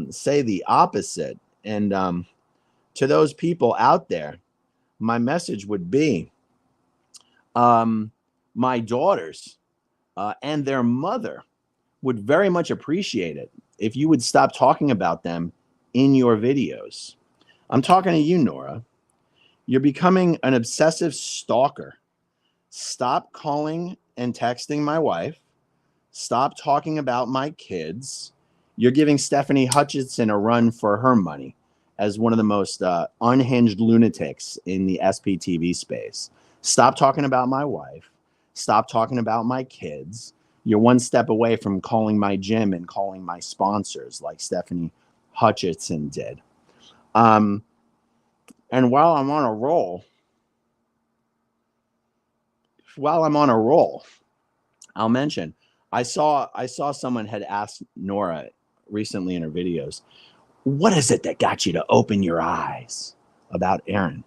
say the opposite. And to those people out there, my message would be my daughters and their mother would very much appreciate it if you would stop talking about them in your videos. I'm talking to you, Nora. You're becoming an obsessive stalker. Stop calling and texting my wife. Stop talking about my kids. You're giving Stephanie Hutchinson a run for her money as one of the most unhinged lunatics in the SPTV space. Stop talking about my wife. Stop talking about my kids. You're one step away from calling my gym and calling my sponsors like Stephanie Hutchinson did. And while I'm on a roll, I'll mention I saw someone had asked Nora recently in her videos, what is it that got you to open your eyes about Aaron?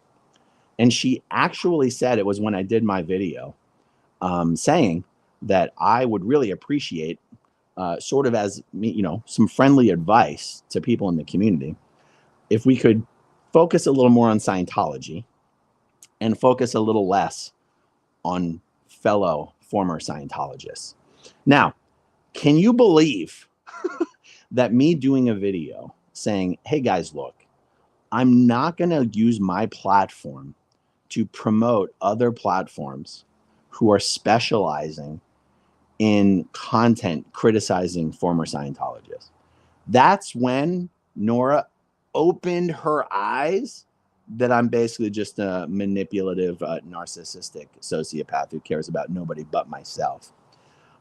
And she actually said it was when I did my video saying that I would really appreciate sort of as, some friendly advice to people in the community if we could focus a little more on Scientology and focus a little less on fellow former Scientologists. Now, can you believe that me doing a video saying, hey guys, look, I'm not going to use my platform to promote other platforms who are specializing in content criticizing former Scientologists. That's when Nora opened her eyes that I'm basically just a manipulative, narcissistic sociopath who cares about nobody but myself.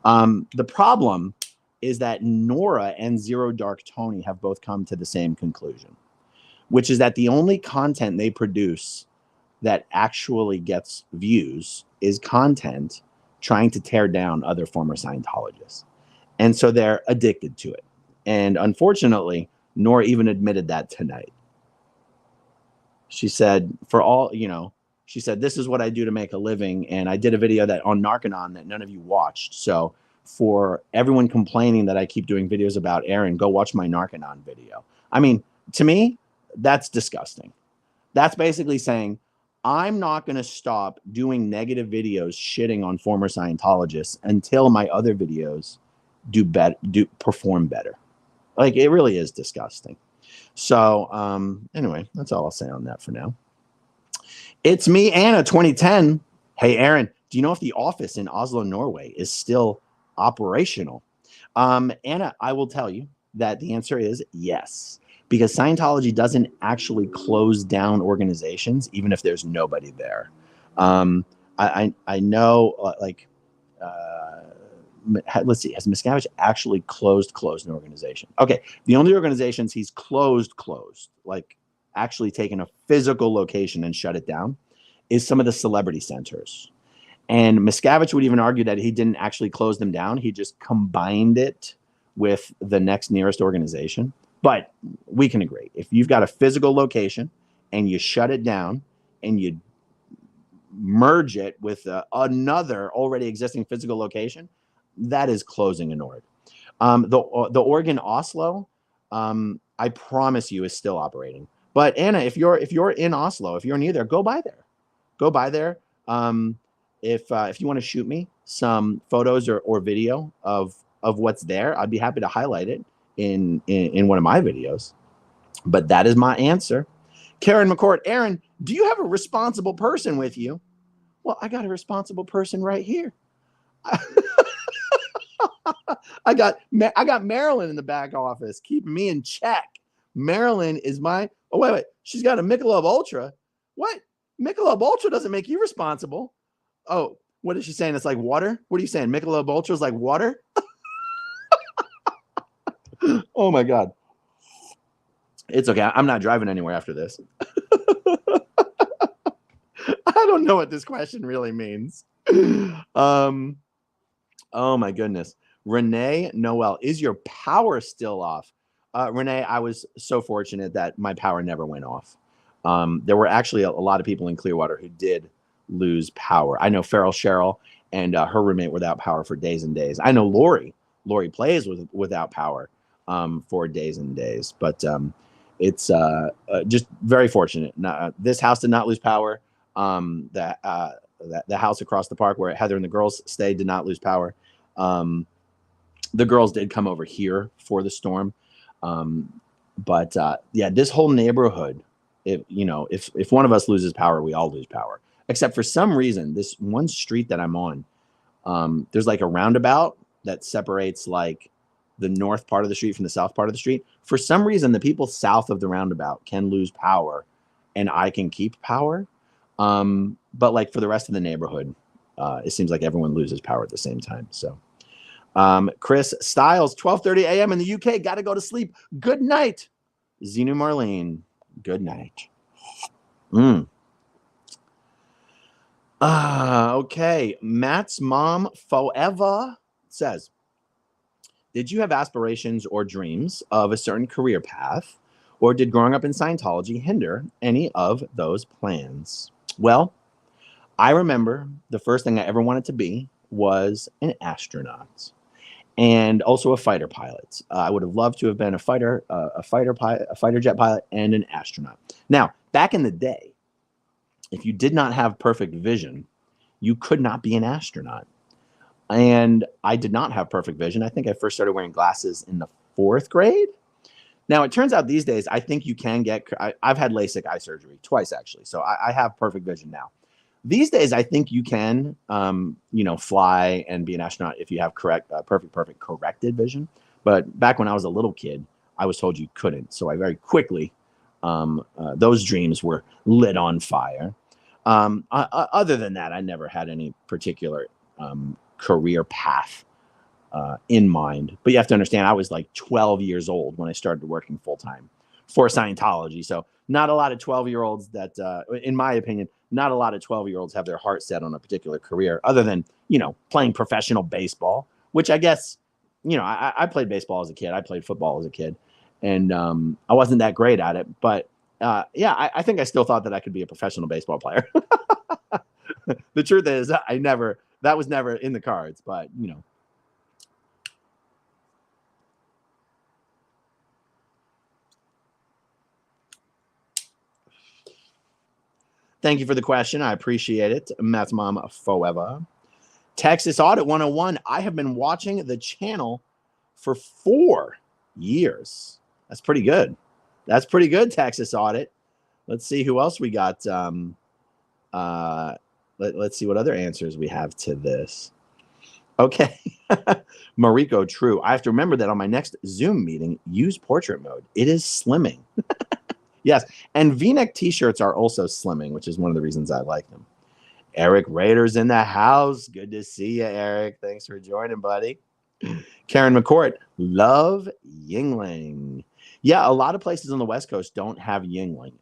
The problem is that Nora and Zero Dark Tony have both come to the same conclusion, which is that the only content they produce that actually gets views is content trying to tear down other former Scientologists. And so they're addicted to it. And unfortunately, Nora even admitted that tonight. She said, she said, this is what I do to make a living. And I did a video that on Narconon that none of you watched. So for everyone complaining that I keep doing videos about Aaron, go watch my Narconon video. I mean, to me, that's disgusting. That's basically saying, I'm not going to stop doing negative videos shitting on former Scientologists until my other videos perform better. Like, it really is disgusting. So anyway, that's all I'll say on that for now. It's me, Anna, 2010. Hey, Aaron, do you know if the office in Oslo, Norway is still operational? Anna, I will tell you that the answer is yes, because Scientology doesn't actually close down organizations, even if there's nobody there. I know, let's see, has Miscavige actually closed an organization? Okay, the only organizations he's closed, like actually taken a physical location and shut it down is some of the celebrity centers. And Miscavige would even argue that he didn't actually close them down. He just combined it with the next nearest organization. But we can agree, if you've got a physical location and you shut it down and you merge it with another already existing physical location, that is closing an org. The org in Oslo, I promise you, is still operating. But Anna, if you're in Oslo, if you're near there, go by there. Go by there. If you want to shoot me some photos or video of what's there, I'd be happy to highlight it in one of my videos. But that is my answer. Karen McCourt, Aaron, do you have a responsible person with you? Well, I got a responsible person right here. I got Marilyn in the back office keeping me in check. Marilyn is my. Oh wait, she's got a Michelob Ultra. What? Michelob Ultra doesn't make you responsible. Oh, what is she saying? It's like water. What are you saying? Michelob Ultra is like water. Oh my God. It's okay. I'm not driving anywhere after this. I don't know what this question really means. Oh my goodness. Renee Noel, is your power still off? Renee, I was so fortunate that my power never went off. There were actually a lot of people in Clearwater who did lose power. I know Farrell Cheryl and her roommate were without power for days and days. I know Lori plays without power for days and days. But it's just very fortunate. This house did not lose power. The house across the park where Heather and the girls stay did not lose power. The girls did come over here for the storm. But yeah, this whole neighborhood, if one of us loses power, we all lose power. Except for some reason, this one street that I'm on, there's like a roundabout that separates like the north part of the street from the south part of the street. For some reason, the people south of the roundabout can lose power and I can keep power. But like for the rest of the neighborhood, it seems like everyone loses power at the same time. So Chris Styles, 12:30 a.m. in the UK. Got to go to sleep. Good night. Xenu Marlene, good night. Okay. Matt's mom forever says, did you have aspirations or dreams of a certain career path, or did growing up in Scientology hinder any of those plans? Well, I remember the first thing I ever wanted to be was an astronaut and also a fighter pilot. I would have loved to have been a fighter jet pilot and an astronaut. Now, back in the day, if you did not have perfect vision, you could not be an astronaut. And I did not have perfect vision. I think I first started wearing glasses in the 4th grade. Now, it turns out these days, I think you can get, I've had LASIK eye surgery twice, actually. So I have perfect vision now. These days, I think you can, fly and be an astronaut if you have perfect corrected vision. But back when I was a little kid, I was told you couldn't. So I very quickly, those dreams were lit on fire. Other than that, I never had any particular career path in mind. But you have to understand, I was like 12 years old when I started working full-time for Scientology. So not a lot of 12-year-olds that, in my opinion, not a lot of 12-year-olds have their heart set on a particular career other than, playing professional baseball, which I guess, I played baseball as a kid. I played football as a kid. And I wasn't that great at it. But I think I still thought that I could be a professional baseball player. The truth is, that was never in the cards, but Thank you for the question. I appreciate it. Matt's mom forever. Texas Audit 101. I have been watching the channel for 4 years. That's pretty good. That's pretty good, Texas Audit. Let's see who else we got. Let's see what other answers we have to this. Okay. Mariko, true. I have to remember that on my next Zoom meeting, use portrait mode. It is slimming. Yes. And V-neck t-shirts are also slimming, which is one of the reasons I like them. Eric Rader's in the house. Good to see you, Eric. Thanks for joining, buddy. Karen McCourt, love Yingling. Yeah, a lot of places on the West Coast don't have Yingling.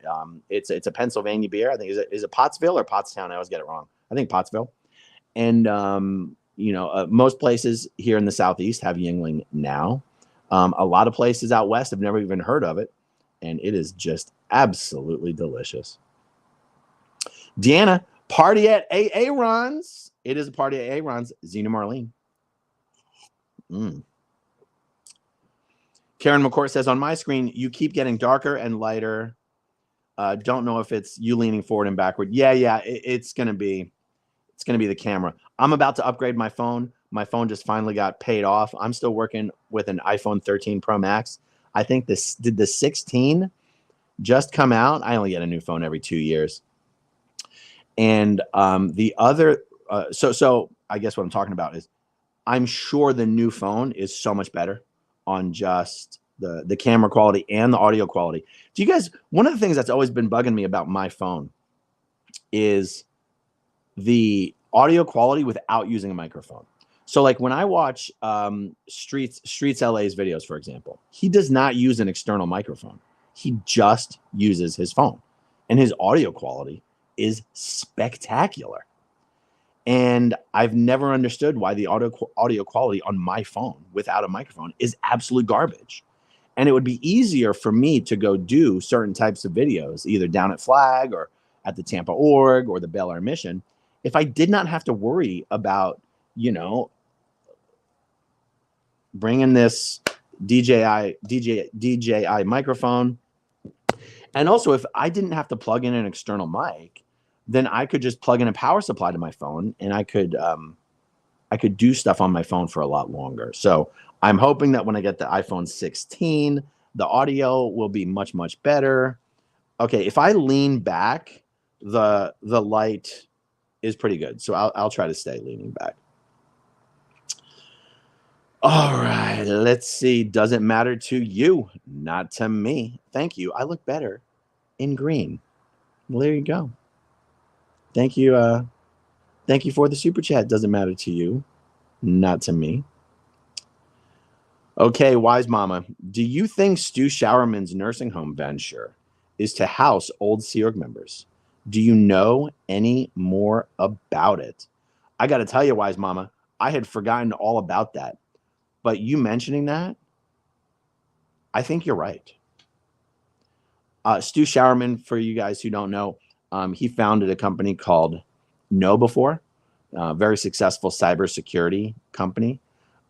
It's a Pennsylvania beer. I think is it Pottsville or Pottstown? I always get it wrong. I think Pottsville. And most places here in the Southeast have Yingling now. A lot of places out west have never even heard of it, and it is just absolutely delicious. Deanna, party at AA Ron's. It is a party at AA Ron's. Zena Marlene. Karen McCourt says, on my screen, you keep getting darker and lighter. Don't know if it's you leaning forward and backward. Yeah, it's gonna be the camera. I'm about to upgrade my phone. My phone just finally got paid off. I'm still working with an iPhone 13 Pro Max. I think the 16 just come out. I only get a new phone every 2 years. And the other, so I guess what I'm talking about is I'm sure the new phone is so much better on just the camera quality and the audio quality. Do you guys, one of the things that's always been bugging me about my phone is the audio quality without using a microphone. So like when I watch Streets LA's videos, for example, he does not use an external microphone. He just uses his phone, and his audio quality is spectacular. And I've never understood why the audio quality on my phone without a microphone is absolute garbage. And it would be easier for me to go do certain types of videos, either down at Flag or at the Tampa Org or the Bel Air Mission, if I did not have to worry about, bringing this DJI microphone. And also, if I didn't have to plug in an external mic, then I could just plug in a power supply to my phone, and I could do stuff on my phone for a lot longer. So I'm hoping that when I get the iPhone 16, the audio will be much, much better. Okay, if I lean back, the light is pretty good. So I'll try to stay leaning back. All right, let's see. Does it matter to you? Not to me. Thank you. I look better in green. Well, there you go. Thank you. Thank you for the super chat. Doesn't matter to you. Not to me. Okay, Wise Mama. Do you think Stu Showerman's nursing home venture is to house old Sea Org members? Do you know any more about it? I got to tell you, Wise Mama, I had forgotten all about that. But you mentioning that, I think you're right. Stu Showerman, for you guys who don't know, he founded a company called KnowBe4, very successful cybersecurity company.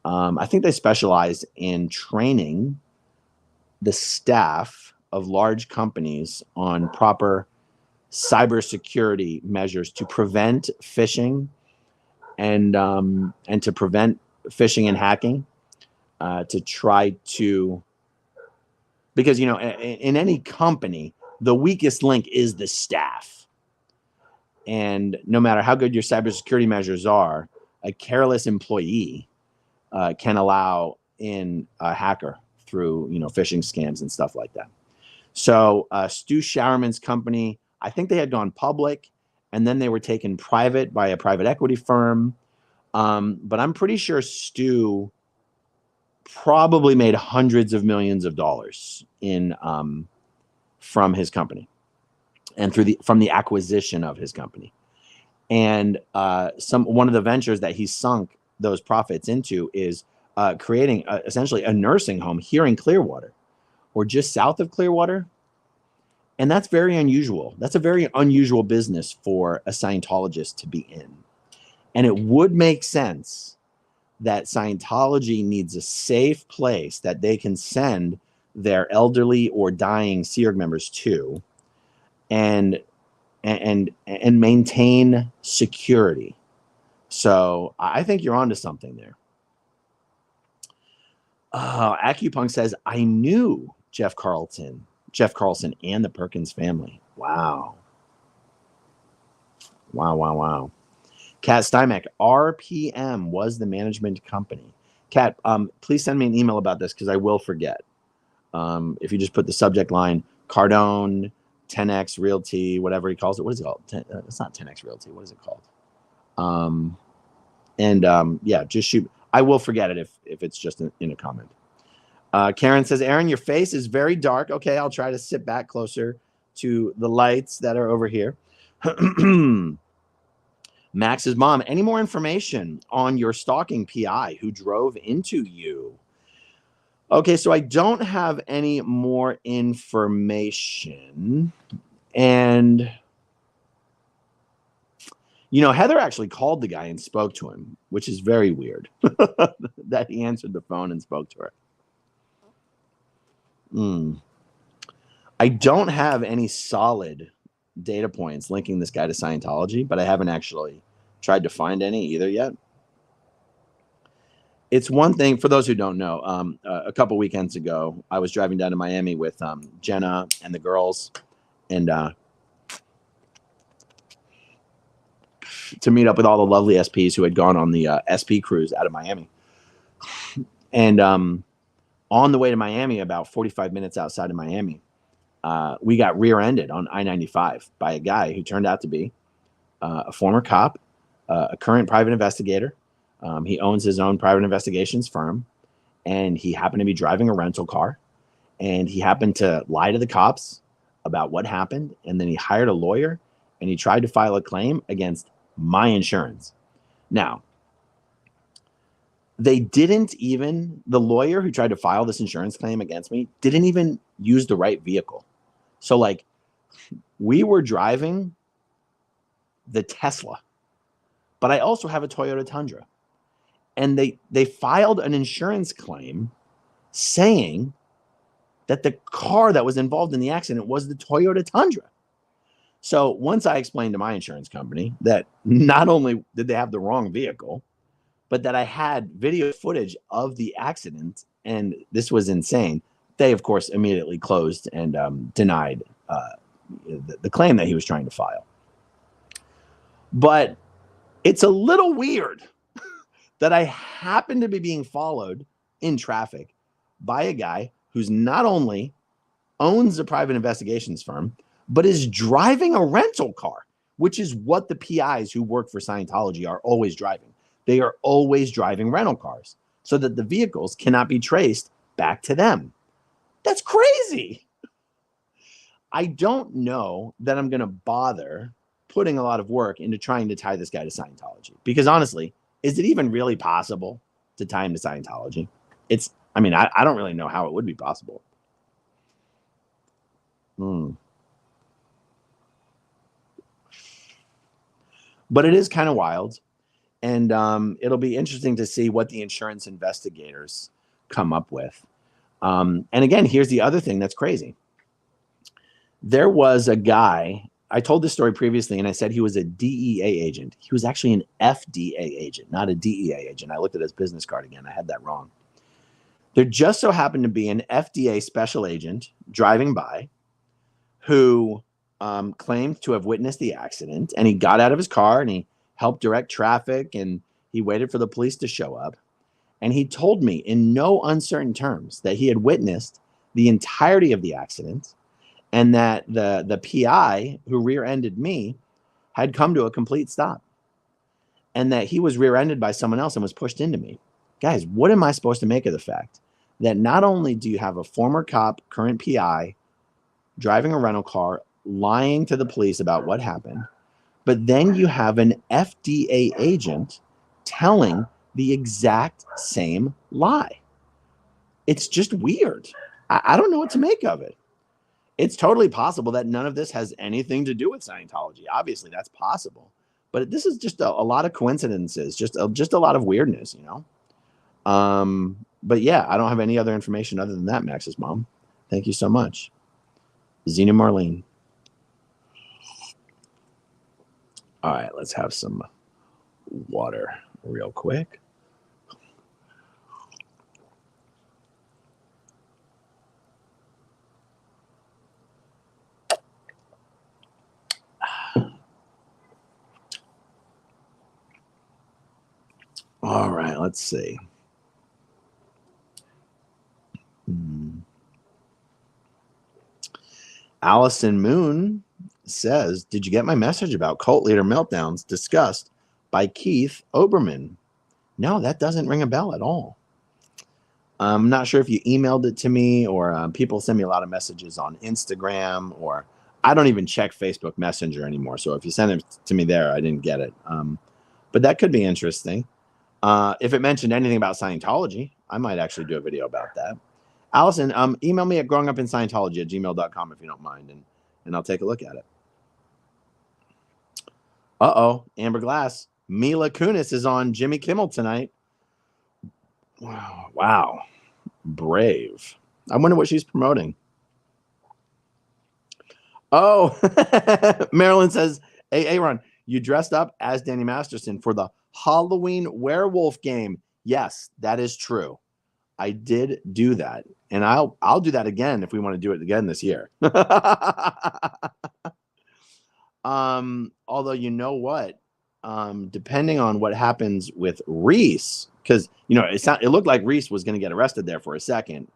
I think they specialize in training the staff of large companies on proper cybersecurity measures to prevent phishing and to prevent phishing and hacking, to try to, because in any company, the weakest link is the staff. And no matter how good your cybersecurity measures are, a careless employee can allow in a hacker through phishing scams and stuff like that. So Stu Showerman's company, I think they had gone public, and then they were taken private by a private equity firm. But I'm pretty sure Stu probably made hundreds of millions of dollars from his company and from the acquisition of his company. And one of the ventures that he sunk those profits into is creating essentially a nursing home here in Clearwater, or just south of Clearwater. And that's very unusual. That's a very unusual business for a Scientologist to be in. And it would make sense that Scientology needs a safe place that they can send their elderly or dying Sea Org members to, and maintain security. So I think you're onto something there. Acupunk says, I knew Jeff Carlson and the Perkins family. Wow. Kat Steinbeck, RPM was the management company. Kat, please send me an email about this because I will forget. If you just put the subject line, Cardone, 10X Realty, whatever he calls it. What is it called? It's not 10X Realty. What is it called? Yeah, just shoot. I will forget it if it's just in a comment. Karen says, Aaron, your face is very dark. Okay, I'll try to sit back closer to the lights that are over here. Max's mom, any more information on your stalking PI who drove into you? Okay, so I don't have any more information. And, Heather actually called the guy and spoke to him, which is very weird that he answered the phone and spoke to her. I don't have any solid data points linking this guy to Scientology, but I haven't actually tried to find any either yet. It's one thing, for those who don't know, a couple weekends ago, I was driving down to Miami with Jenna and the girls, and to meet up with all the lovely SPs who had gone on the SP cruise out of Miami. And on the way to Miami, about 45 minutes outside of Miami, we got rear-ended on I-95 by a guy who turned out to be a former cop, a current private investigator. He owns his own private investigations firm, and he happened to be driving a rental car, and he happened to lie to the cops about what happened, and then he hired a lawyer, and he tried to file a claim against my insurance. Now, the lawyer who tried to file this insurance claim against me didn't even use the right vehicle. So, like, we were driving the Tesla, but I also have a Toyota Tundra. And they filed an insurance claim saying that the car that was involved in the accident was the Toyota Tundra. So once I explained to my insurance company that not only did they have the wrong vehicle, but that I had video footage of the accident, and this was insane, they, of course, immediately closed and denied the claim that he was trying to file. But it's a little weird that I happen to be being followed in traffic by a guy who's not only owns a private investigations firm, but is driving a rental car, which is what the PIs who work for Scientology are always driving. They are always driving rental cars so that the vehicles cannot be traced back to them. That's crazy. I don't know that I'm going to bother putting a lot of work into trying to tie this guy to Scientology, because honestly, is it even really possible to tie him to Scientology? I don't really know how it would be possible. But it is kind of wild. And it'll be interesting to see what the insurance investigators come up with. And again, here's the other thing that's crazy. There was a guy, I told this story previously, and I said he was a DEA agent. He was actually an FDA agent, not a DEA agent. I looked at his business card again. I had that wrong. There just so happened to be an FDA special agent driving by who claimed to have witnessed the accident, and he got out of his car and he helped direct traffic, and he waited for the police to show up. And he told me in no uncertain terms that he had witnessed the entirety of the accident, and that the PI who rear-ended me had come to a complete stop, and that he was rear-ended by someone else and was pushed into me. Guys, what am I supposed to make of the fact that not only do you have a former cop, current PI, driving a rental car, lying to the police about what happened, but then you have an FDA agent telling the exact same lie? It's just weird. I don't know what to make of it. It's totally possible that none of this has anything to do with Scientology. Obviously, that's possible. But this is just a lot of coincidences, just a lot of weirdness, you know? But yeah, I don't have any other information other than that, Max's mom. Thank you so much. Zena Marlene. All right, let's have some water real quick. All right, let's see. Allison Moon says, did you get my message about cult leader meltdowns discussed by Keith Oberman? No, that doesn't ring a bell at all. I'm not sure if you emailed it to me or people send me a lot of messages on Instagram, or I don't even check Facebook Messenger anymore. So if you send it to me there, I didn't get it. But that could be interesting. If it mentioned anything about Scientology, I might actually do a video about that. Allison, email me at growingupinScientology@gmail.com if you don't mind, and I'll take a look at it. Uh-oh, Amber Glass. Mila Kunis is on Jimmy Kimmel tonight. Wow. Brave. I wonder what she's promoting. Oh, Marilyn says, hey, Aaron, you dressed up as Danny Masterson for the Halloween werewolf game. Yes, that is true. I did do that. And I'll do that again if we want to do it again this year. Although you know what? Depending on what happens with Reese, because it looked like Reese was going to get arrested there for a second.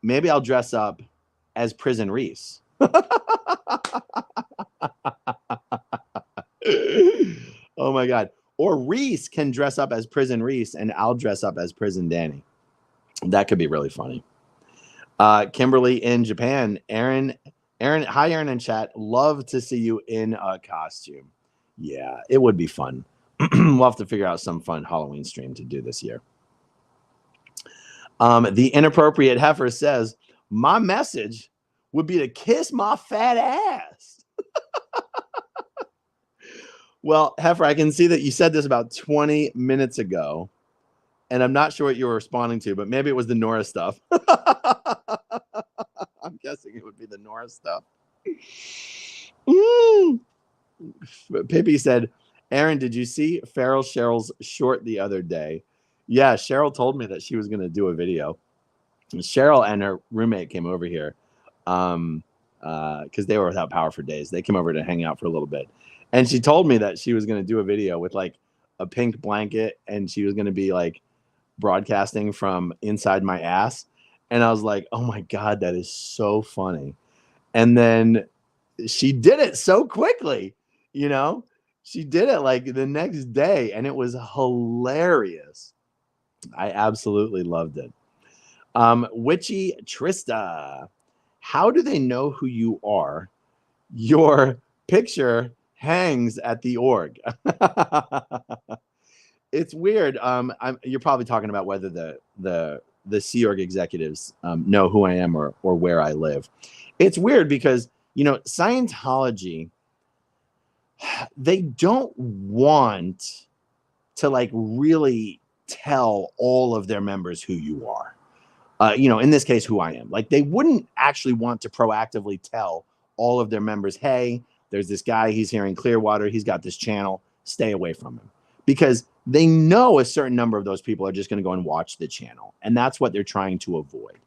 Maybe I'll dress up as Prison Reese. Oh my God. Or Reese can dress up as Prison Reese and I'll dress up as Prison Danny. That could be really funny. Kimberly in Japan. Aaron, hi, Aaron in chat. Love to see you in a costume. Yeah, it would be fun. We'll have to figure out some fun Halloween stream to do this year. The inappropriate heifer says, my message would be to kiss my fat ass. Well, heifer, I can see that you said this about 20 minutes ago, and I'm not sure what you were responding to, but maybe it was the Nora stuff. I'm guessing it would be the Nora stuff. Pippi said, Aaron, did you see Cheryl's short the other day? Yeah, Cheryl told me that she was going to do a video. Cheryl and her roommate came over here because they were without power for days. They came over to hang out for a little bit. And she told me that she was going to do a video with like a pink blanket and she was going to be like broadcasting from inside my ass. And I was like, oh my God, that is so funny. And then she did it so quickly, she did it like the next day and it was hilarious. I absolutely loved it. Witchy Trista, how do they know who you are? Your picture hangs at the org. It's weird. You're probably talking about whether the Sea Org executives know who I am or where I live. It's weird because Scientology, they don't want to like really tell all of their members who you are. In this case, who I am. Like they wouldn't actually want to proactively tell all of their members, hey, there's this guy, he's here in Clearwater, he's got this channel, stay away from him. Because they know a certain number of those people are just going to go and watch the channel. And that's what they're trying to avoid.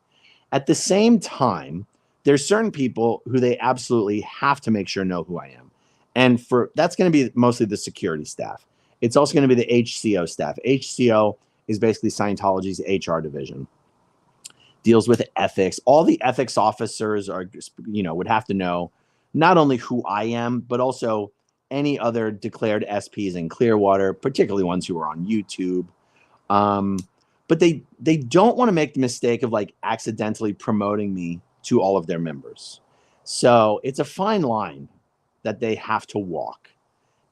At the same time, there's certain people who they absolutely have to make sure know who I am. And that's going to be mostly the security staff. It's also going to be the HCO staff. HCO is basically Scientology's HR division. Deals with ethics. All the ethics officers would have to know not only who I am, but also any other declared SPs in Clearwater, particularly ones who are on YouTube. But they don't want to make the mistake of like accidentally promoting me to all of their members. So it's a fine line that they have to walk.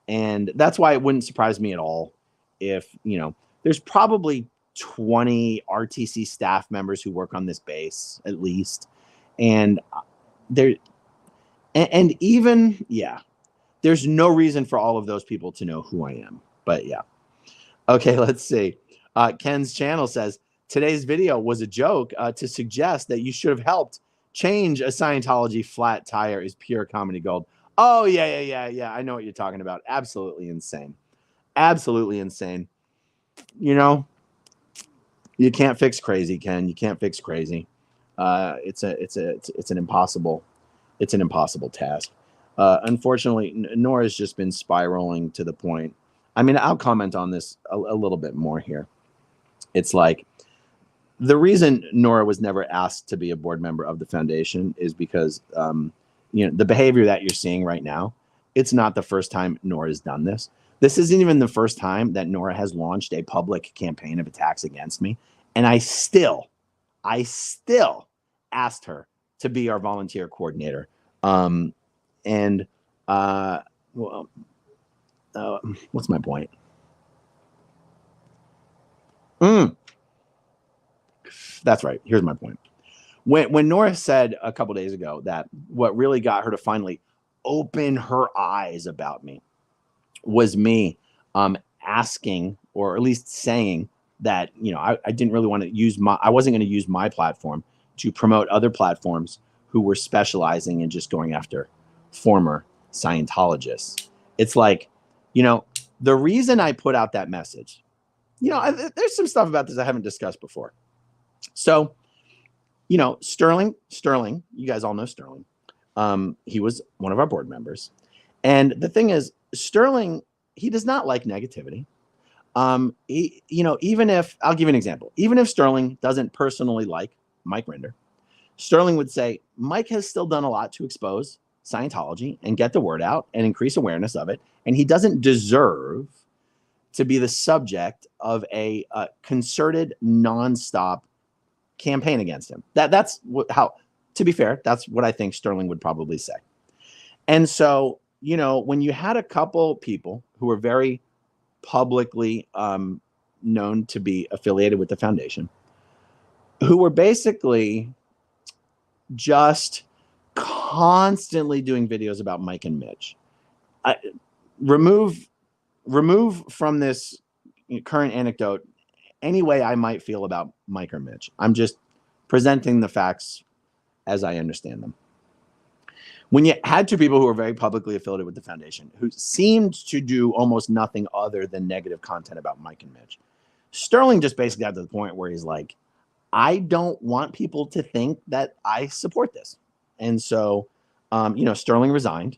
And that's why it wouldn't surprise me at all if, there's probably 20 RTC staff members who work on this base at least. And there's no reason for all of those people to know who I am. But yeah. Okay, let's see. Ken's channel says, today's video was a joke to suggest that you should have helped change a Scientology flat tire is pure comedy gold. Oh, yeah. I know what you're talking about. Absolutely insane. Absolutely insane. You can't fix crazy, Ken. You can't fix crazy. It's an impossible task. Unfortunately, Nora's just been spiraling to the point. I mean, I'll comment on this a little bit more here. It's like the reason Nora was never asked to be a board member of the foundation is because, the behavior that you're seeing right now, it's not the first time Nora's done this. This isn't even the first time that Nora has launched a public campaign of attacks against me. And I still asked her to be our volunteer coordinator. And well, what's my point? That's right. Here's my point. When Nora said a couple days ago that what really got her to finally open her eyes about me was me asking, or at least saying that, you know, I didn't really want to use I wasn't going to use my platform to promote other platforms who were specializing in just going after former Scientologists. It's like, you know, the reason I put out that message, you know, there's some stuff about this I haven't discussed before. So, you know, Sterling, you guys all know Sterling. He was one of our board members. And the thing is, Sterling, he does not like negativity. He, you know, even if, I'll give you an example, even if Sterling doesn't personally like Mike Rinder, Sterling would say, Mike has still done a lot to expose Scientology and get the word out and increase awareness of it. And he doesn't deserve to be the subject of a concerted, nonstop campaign against him. That's how, to be fair, that's what I think Sterling would probably say. And so, you know, when you had a couple people who were very publicly known to be affiliated with the foundation, who were basically just constantly doing videos about Mike and Mitch, remove from this current anecdote any way I might feel about Mike or Mitch. I'm just presenting the facts as I understand them. When you had two people who were very publicly affiliated with the foundation, who seemed to do almost nothing other than negative content about Mike and Mitch, Sterling just basically got to the point where he's like, I don't want people to think that I support this. And so, you know, Sterling resigned.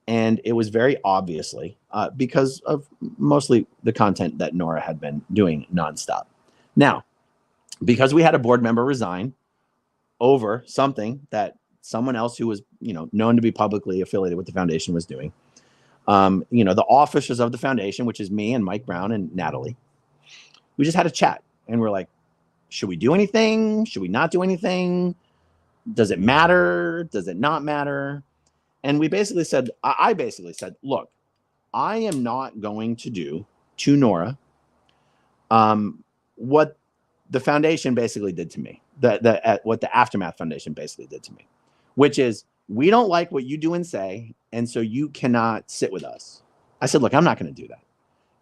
And it was very obviously because of mostly the content that Nora had been doing nonstop. Now, because we had a board member resign over something that someone else who was, you know, known to be publicly affiliated with the foundation was doing, you know, the officers of the foundation, which is me and Mike Brown and Natalie, we just had a chat and we're like, should we do anything? Should we not do anything? Does it matter? Does it not matter? And we basically said, I basically said, look, I am not going to do to Nora what the foundation basically did to me, what the Aftermath Foundation basically did to me, which is, we don't like what you do and say, and so you cannot sit with us. I said, look, I'm not going to do that.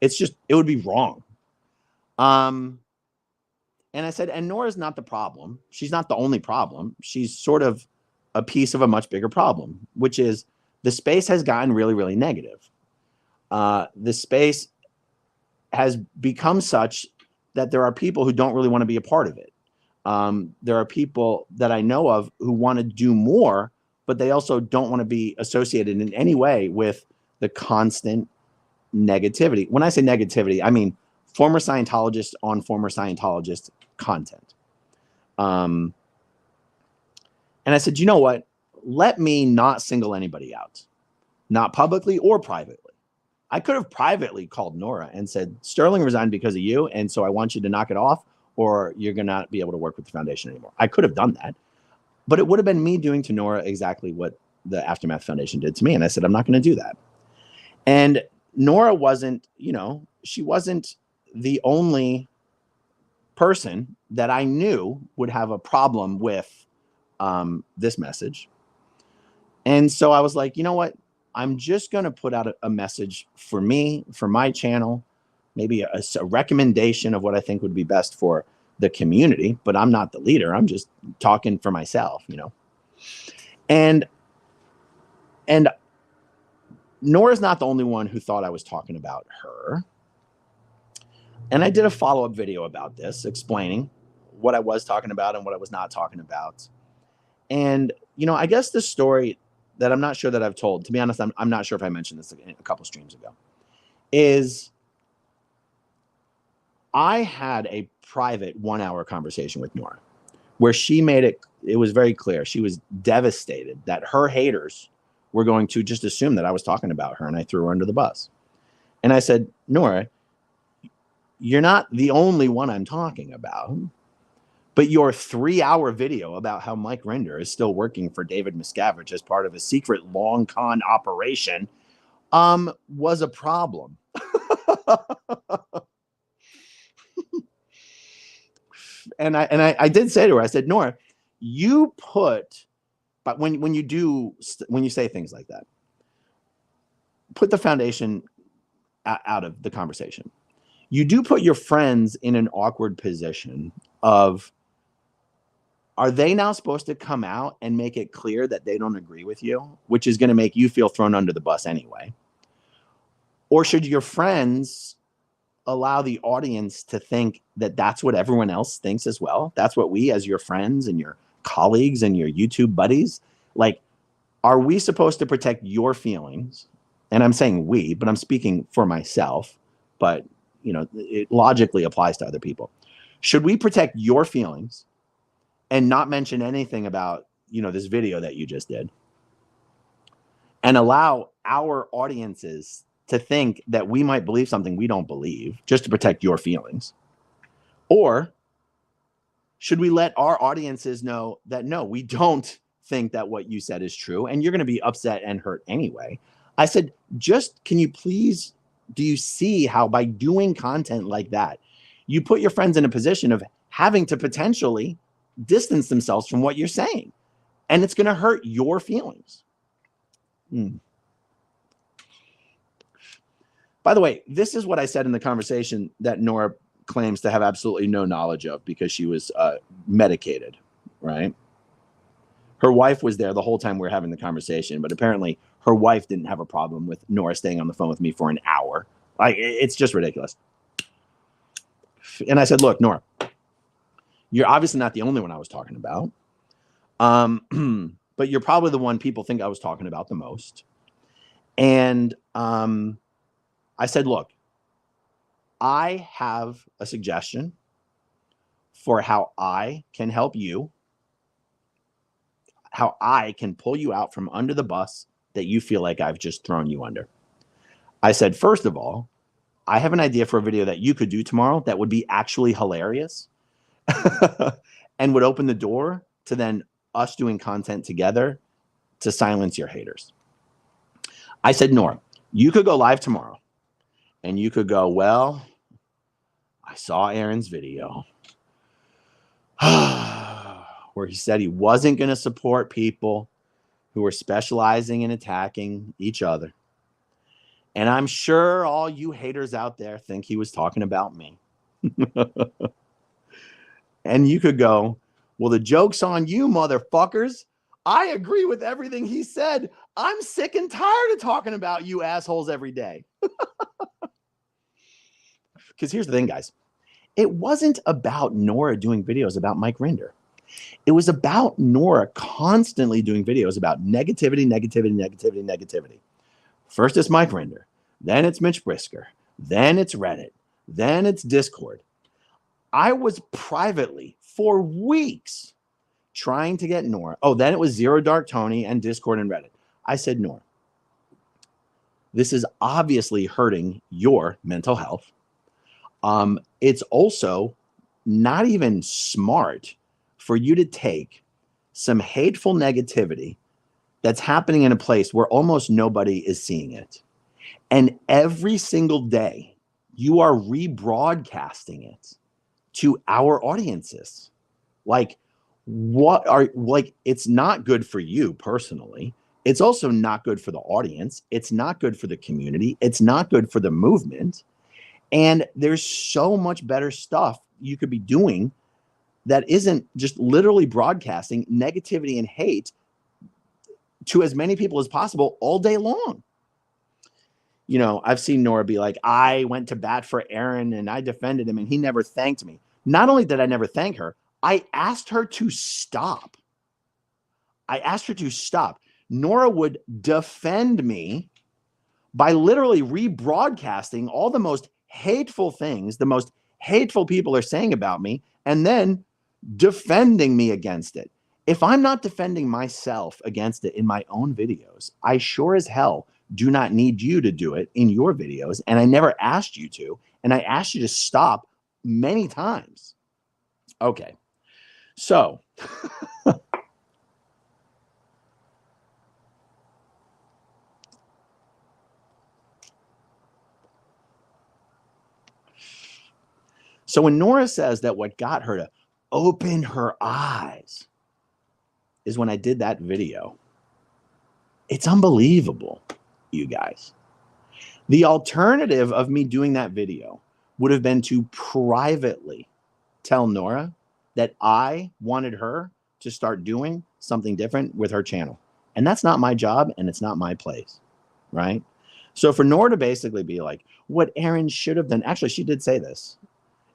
It's just, it would be wrong. And I said, and Nora's not the problem. She's not the only problem. She's sort of a piece of a much bigger problem, which is the space has gotten really, really negative. The space has become such that there are people who don't really want to be a part of it. There are people that I know of who want to do more, but they also don't want to be associated in any way with the constant negativity. When I say negativity, I mean former Scientologists on former Scientologist content. And I said, you know what? Let me not single anybody out, not publicly or privately. I could have privately called Nora and said, Sterling resigned because of you, and so I want you to knock it off, or you're going to not be able to work with the foundation anymore. I could have done that, but it would have been me doing to Nora exactly what the Aftermath Foundation did to me. And I said, I'm not going to do that. And Nora wasn't, you know, she wasn't the only person that I knew would have a problem with this message. And so I was like, you know what? I'm just going to put out a message for me, for my channel, maybe a recommendation of what I think would be best for the community, but I'm not the leader. I'm just talking for myself, you know? And Nora's not the only one who thought I was talking about her. And I did a follow-up video about this, explaining what I was talking about and what I was not talking about. And, you know, I guess the story that I'm not sure that I've told, to be honest, I'm not sure if I mentioned this a couple streams ago, is I had a private 1-hour conversation with Nora where she made it was very clear. She was devastated that her haters were going to just assume that I was talking about her, and I threw her under the bus. And I said, Nora, you're not the only one I'm talking about. But your 3-hour video about how Mike Rinder is still working for David Miscavige as part of a secret long con operation was a problem. And I did say to her, I said, Nora, you put, but when you say things like that, put the foundation out of the conversation. You do put your friends in an awkward position of, are they now supposed to come out and make it clear that they don't agree with you, which is going to make you feel thrown under the bus anyway? Or should your friends allow the audience to think that that's what everyone else thinks as well? That's what we, as your friends and your colleagues and your YouTube buddies, like, are we supposed to protect your feelings? And I'm saying we, but I'm speaking for myself, but you know, it logically applies to other people. Should we protect your feelings and not mention anything about, you know, this video that you just did, and allow our audiences to think that we might believe something we don't believe just to protect your feelings? Or should we let our audiences know that, no, we don't think that what you said is true, and you're going to be upset and hurt anyway? I said, just, can you please, do you see how by doing content like that, you put your friends in a position of having to potentially distance themselves from what you're saying, and it's going to hurt your feelings? By the way, this is what I said in the conversation that Nora claims to have absolutely no knowledge of because she was medicated, right? Her wife was there the whole time we were having the conversation, but apparently her wife didn't have a problem with Nora staying on the phone with me for an hour. Like, it's just ridiculous. And I said, look, Nora, you're obviously not the only one I was talking about. But you're probably the one people think I was talking about the most. And I said, look, I have a suggestion for how I can help you, how I can pull you out from under the bus that you feel like I've just thrown you under. I said, first of all, I have an idea for a video that you could do tomorrow that would be actually hilarious and would open the door to then us doing content together to silence your haters. I said, Nora, you could go live tomorrow and you could go, well, I saw Aaron's video where he said he wasn't going to support people who were specializing in attacking each other. And I'm sure all you haters out there think he was talking about me. And you could go, well, the joke's on you, motherfuckers. I agree with everything he said. I'm sick and tired of talking about you assholes every day. Because here's the thing, guys. It wasn't about Nora doing videos about Mike Rinder. It was about Nora constantly doing videos about negativity, negativity, negativity, negativity. First it's Mike Rinder, then it's Mitch Brisker, then it's Reddit, then it's Discord. I was privately for weeks trying to get Nora. Oh, then it was Zero Dark Tony and Discord and Reddit. I said, Nora, this is obviously hurting your mental health. It's also not even smart for you to take some hateful negativity that's happening in a place where almost nobody is seeing it, and every single day you are rebroadcasting it to our audiences. Like, it's not good for you personally. It's also not good for the audience. It's not good for the community. It's not good for the movement. And there's so much better stuff you could be doing that isn't just literally broadcasting negativity and hate to as many people as possible all day long. You know, I've seen Nora be like, I went to bat for Aaron and I defended him and he never thanked me. Not only did I never thank her, I asked her to stop. Nora would defend me by literally rebroadcasting all the most hateful things the most hateful people are saying about me, and then defending me against it. If I'm not defending myself against it in my own videos, I sure as hell do not need you to do it in your videos. And I never asked you to. And I asked you to stop many times. Okay. So so when Nora says that what got her to open her eyes is when I did that video, it's unbelievable, you guys. The alternative of me doing that video would have been to privately tell Nora that I wanted her to start doing something different with her channel. And that's not my job and it's not my place, right? So for Nora to basically be like, what Aaron should have done, actually, she did say this.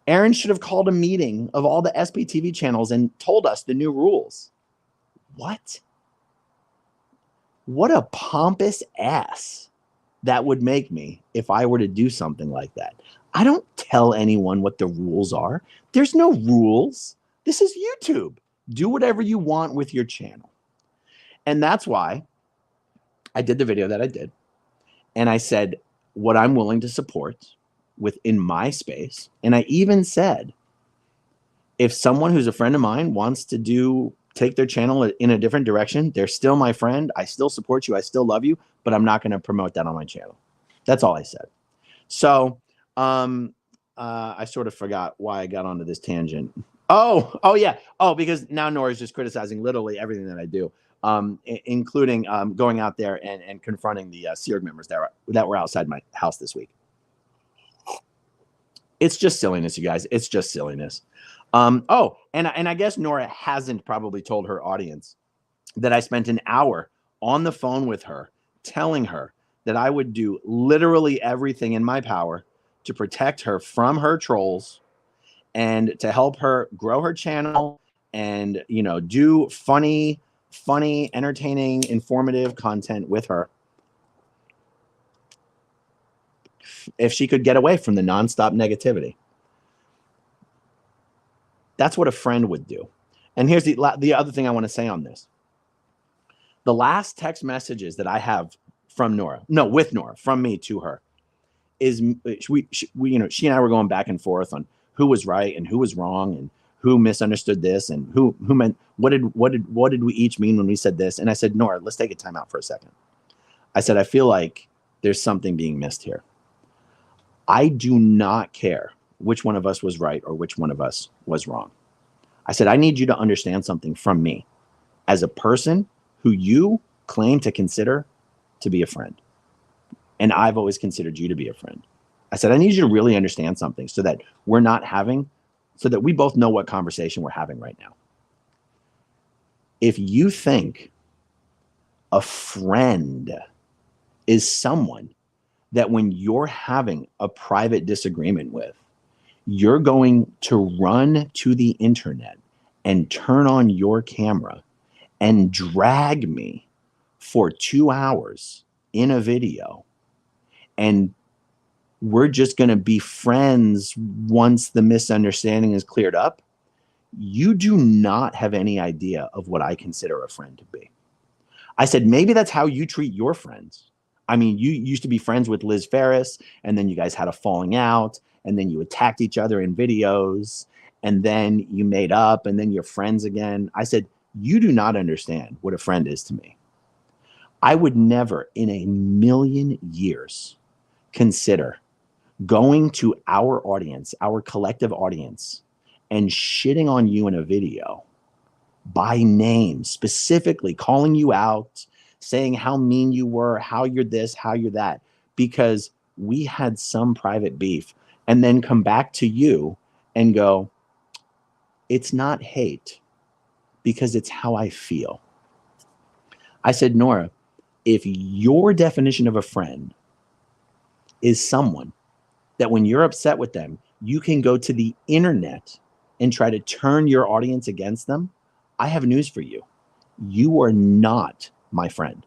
Aaron should have called a meeting of all the SPTV channels and told us the new rules. What? What a pompous ass that would make me if I were to do something like that. I don't tell anyone what the rules are. There's no rules. This is YouTube. Do whatever you want with your channel. And that's why I did the video that I did. And I said what I'm willing to support within my space. And I even said, if someone who's a friend of mine wants to take their channel in a different direction, they're still my friend. I still support you. I still love you, but I'm not going to promote that on my channel. That's all I said. So I sort of forgot why I got onto this tangent. Oh yeah. Oh, because now Nora's just criticizing literally everything that I do, including going out there and confronting the SEERG members that were outside my house this week. It's just silliness, you guys. It's just silliness. Oh, and I guess Nora hasn't probably told her audience that I spent an hour on the phone with her telling her that I would do literally everything in my power to protect her from her trolls and to help her grow her channel and, you know, do funny, entertaining, informative content with her. If she could get away from the nonstop negativity. That's what a friend would do. And here's the other thing I want to say on this. The last text messages that I have from Nora, no, with Nora, from me to her, is she and I were going back and forth on who was right and who was wrong and who misunderstood this and who meant what did we each mean when we said this. And I said, Nora, let's take a time out for a second. I said, I feel like there's something being missed here. I do not care which one of us was right or which one of us was wrong. I said, I need you to understand something from me as a person who you claim to consider to be a friend. And I've always considered you to be a friend. I said, I need you to really understand something so that so that we both know what conversation we're having right now. If you think a friend is someone that when you're having a private disagreement with, you're going to run to the internet and turn on your camera and drag me for 2 hours in a video, and we're just going to be friends once the misunderstanding is cleared up, you do not have any idea of what I consider a friend to be. I said, maybe that's how you treat your friends. I mean, you used to be friends with Liz Ferris, and then you guys had a falling out, and then you attacked each other in videos, and then you made up, and then you're friends again. I said, you do not understand what a friend is to me. I would never in a million years consider going to our audience, our collective audience, and shitting on you in a video by name, specifically calling you out, saying how mean you were, how you're this, how you're that, because we had some private beef, and then come back to you and go, it's not hate because it's how I feel. I said, Nora, if your definition of a friend is someone that when you're upset with them, you can go to the internet and try to turn your audience against them, I have news for you. You are not my friend.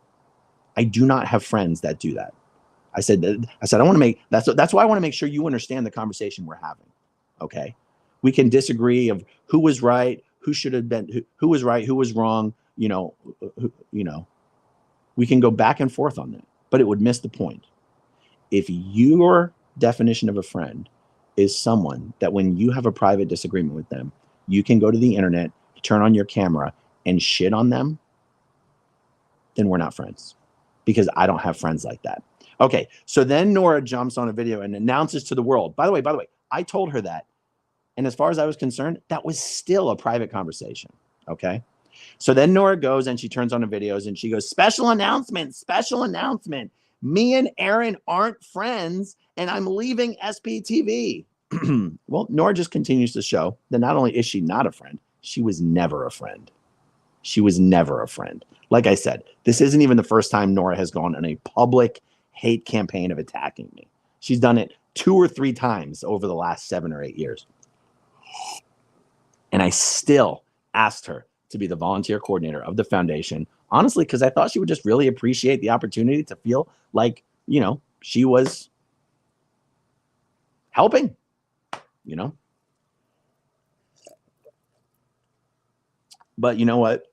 I do not have friends that do that. I said, I want to make, that's why I want to make sure you understand the conversation we're having. Okay. We can disagree of who was right, who should have been, who was right, who was wrong. You know, we can go back and forth on that, but it would miss the point. If your definition of a friend is someone that when you have a private disagreement with them, you can go to the internet turn on your camera and shit on them, then we're not friends, because I don't have friends like that. Okay, so then Nora jumps on a video and announces to the world, by the way, I told her that. And as far as I was concerned, that was still a private conversation. Okay. So then Nora goes and she turns on the videos and she goes, special announcement. Me and Aaron aren't friends and I'm leaving SPTV. Well, Nora just continues to show that not only is she not a friend, she was never a friend. She was never a friend. Like I said, this isn't even the first time Nora has gone on a public hate campaign of attacking me. She's done it 2 or 3 times over the last 7 or 8 years. And I still asked her to be the volunteer coordinator of the foundation, honestly, because I thought she would just really appreciate the opportunity to feel like, you know, she was helping, you know. But you know what?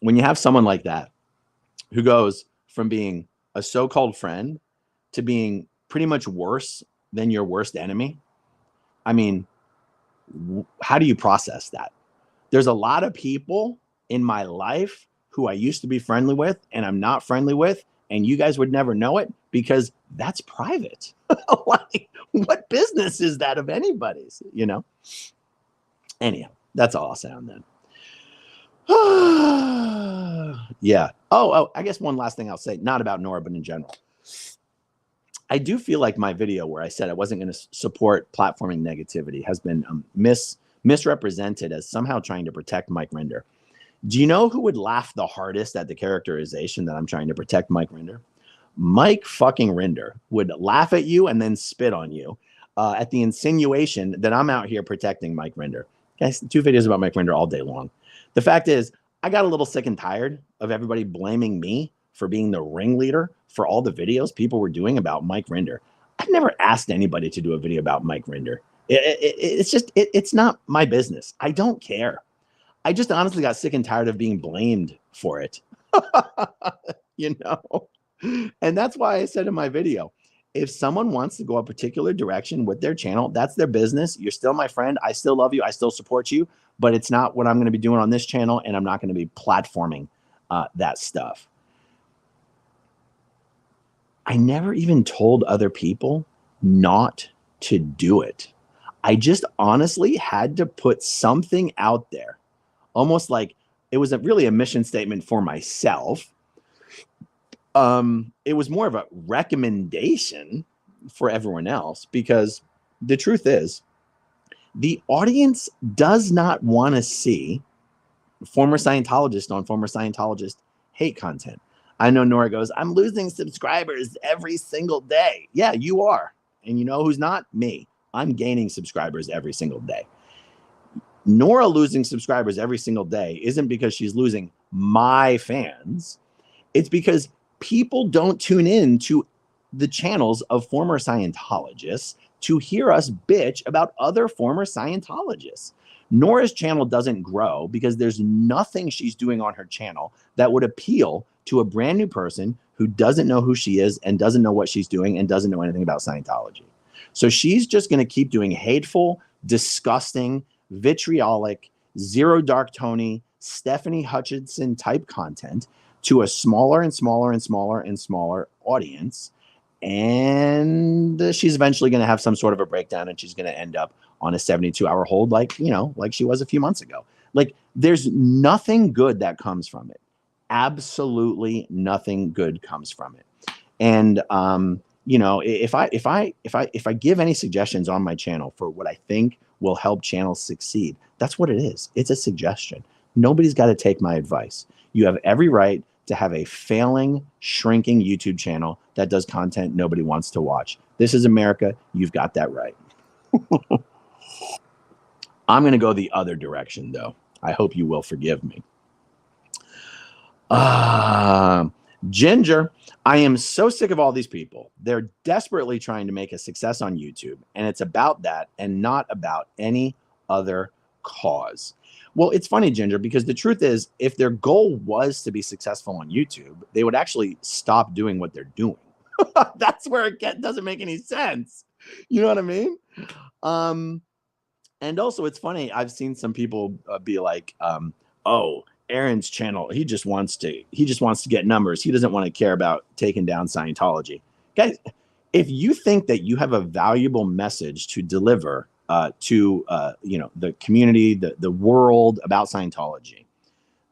When you have someone like that who goes from being a so-called friend to being pretty much worse than your worst enemy, I mean, how do you process that? There's a lot of people in my life who I used to be friendly with and I'm not friendly with, and you guys would never know it because that's private. Like, what business is that of anybody's, you know? Anyhow, that's all I'll say on that. Yeah. Oh, I guess one last thing I'll say, not about Nora, but in general. I do feel like my video where I said I wasn't going to support platforming negativity has been misrepresented as somehow trying to protect Mike Rinder. Do you know who would laugh the hardest at the characterization that I'm trying to protect Mike Rinder? Mike fucking Rinder would laugh at you and then spit on you at the insinuation that I'm out here protecting Mike Rinder. Guys, 2 videos about Mike Rinder all day long. The fact is, I got a little sick and tired of everybody blaming me for being the ringleader for all the videos people were doing about Mike Rinder. I've never asked anybody to do a video about Mike Rinder. It's not my business. I don't care. I just honestly got sick and tired of being blamed for it. You know? And that's why I said in my video, if someone wants to go a particular direction with their channel, that's their business. You're still my friend. I still love you. I still support you, but it's not what I'm going to be doing on this channel, and I'm not going to be platforming that stuff. I never even told other people not to do it. I just honestly had to put something out there, almost like it was really a mission statement for myself. It was more of a recommendation for everyone else, because the truth is the audience does not want to see former Scientologist on former Scientologist hate content. I know Nora goes, I'm losing subscribers every single day. Yeah, you are. And you know who's not? Me. I'm gaining subscribers every single day. Nora losing subscribers every single day isn't because she's losing my fans. It's because people don't tune in to the channels of former Scientologists to hear us bitch about other former Scientologists. Nora's channel doesn't grow because there's nothing she's doing on her channel that would appeal to a brand new person who doesn't know who she is and doesn't know what she's doing and doesn't know anything about Scientology. So she's just going to keep doing hateful, disgusting, vitriolic, zero dark Tony, Stephanie Hutchinson type content to a smaller and smaller and smaller and smaller audience. And she's eventually going to have some sort of a breakdown, and she's going to end up on a 72-hour hold, like, you know, like she was a few months ago. Like, there's nothing good that comes from it. Absolutely nothing good comes from it. And you know, if I give any suggestions on my channel for what I think will help channels succeed, that's what it is. It's a suggestion. Nobody's got to take my advice. You have every right to have a failing, shrinking YouTube channel that does content nobody wants to watch. This is America. You've got that right. I'm going to go the other direction, though. I hope you will forgive me. Ginger, I am so sick of all these people. They're desperately trying to make a success on YouTube, and it's about that and not about any other cause. Well, it's funny, Ginger, because the truth is, if their goal was to be successful on YouTube, they would actually stop doing what they're doing. That's where it doesn't make any sense. You know what I mean? And also, it's funny. I've seen some people be like, "Oh, Aaron's channel. He just wants to get numbers. He doesn't want to care about taking down Scientology." Guys, if you think that you have a valuable message to deliver to the community, the world about Scientology,